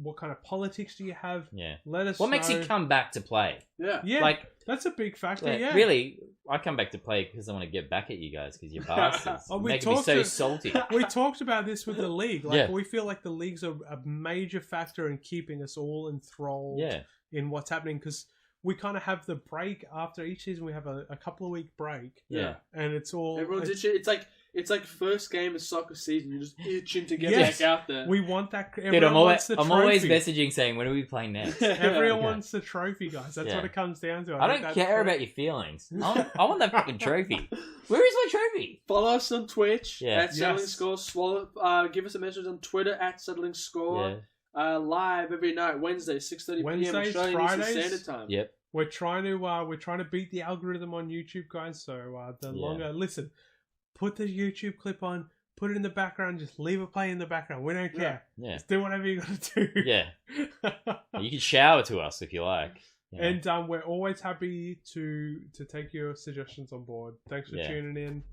What kind of politics do you have? Yeah. Let us. What makes you come back to play? Yeah. Yeah. Like, that's a big factor. Yeah. Really, I come back to play because I want to get back at you guys because you're bastards. Making me so salty. We talked about this with the league. We feel like the league's a major factor in keeping us all enthralled in what's happening because we kind of have the break after each season. We have a couple of week break. Yeah. And it's all everyone's itching. It's like first game of soccer season. You're just itching to get back out there. We want that. Dude, I'm always messaging saying, when are we playing next? Everyone wants the trophy, guys. That's what it comes down to. I don't care about your feelings. I want that fucking trophy. Where is my trophy? Follow us on Twitch at Settling Yes. Score. Give us a message on Twitter at Settling Score. Live every night, Wednesday, 6:30 p.m. Wednesdays, Australian Eastern Fridays? Standard Time. Yep. We're trying to beat the algorithm on YouTube, guys. So the longer listen, put the YouTube clip on, put it in the background, just leave it playing in the background. We don't care. Yeah. Just do whatever you got to do. Yeah. You can shower to us if you like. Yeah. And we're always happy to take your suggestions on board. Thanks for tuning in,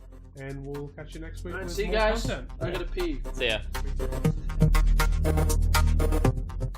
and we'll catch you next week. All right, with see you more guys. content. I gotta pee. See ya.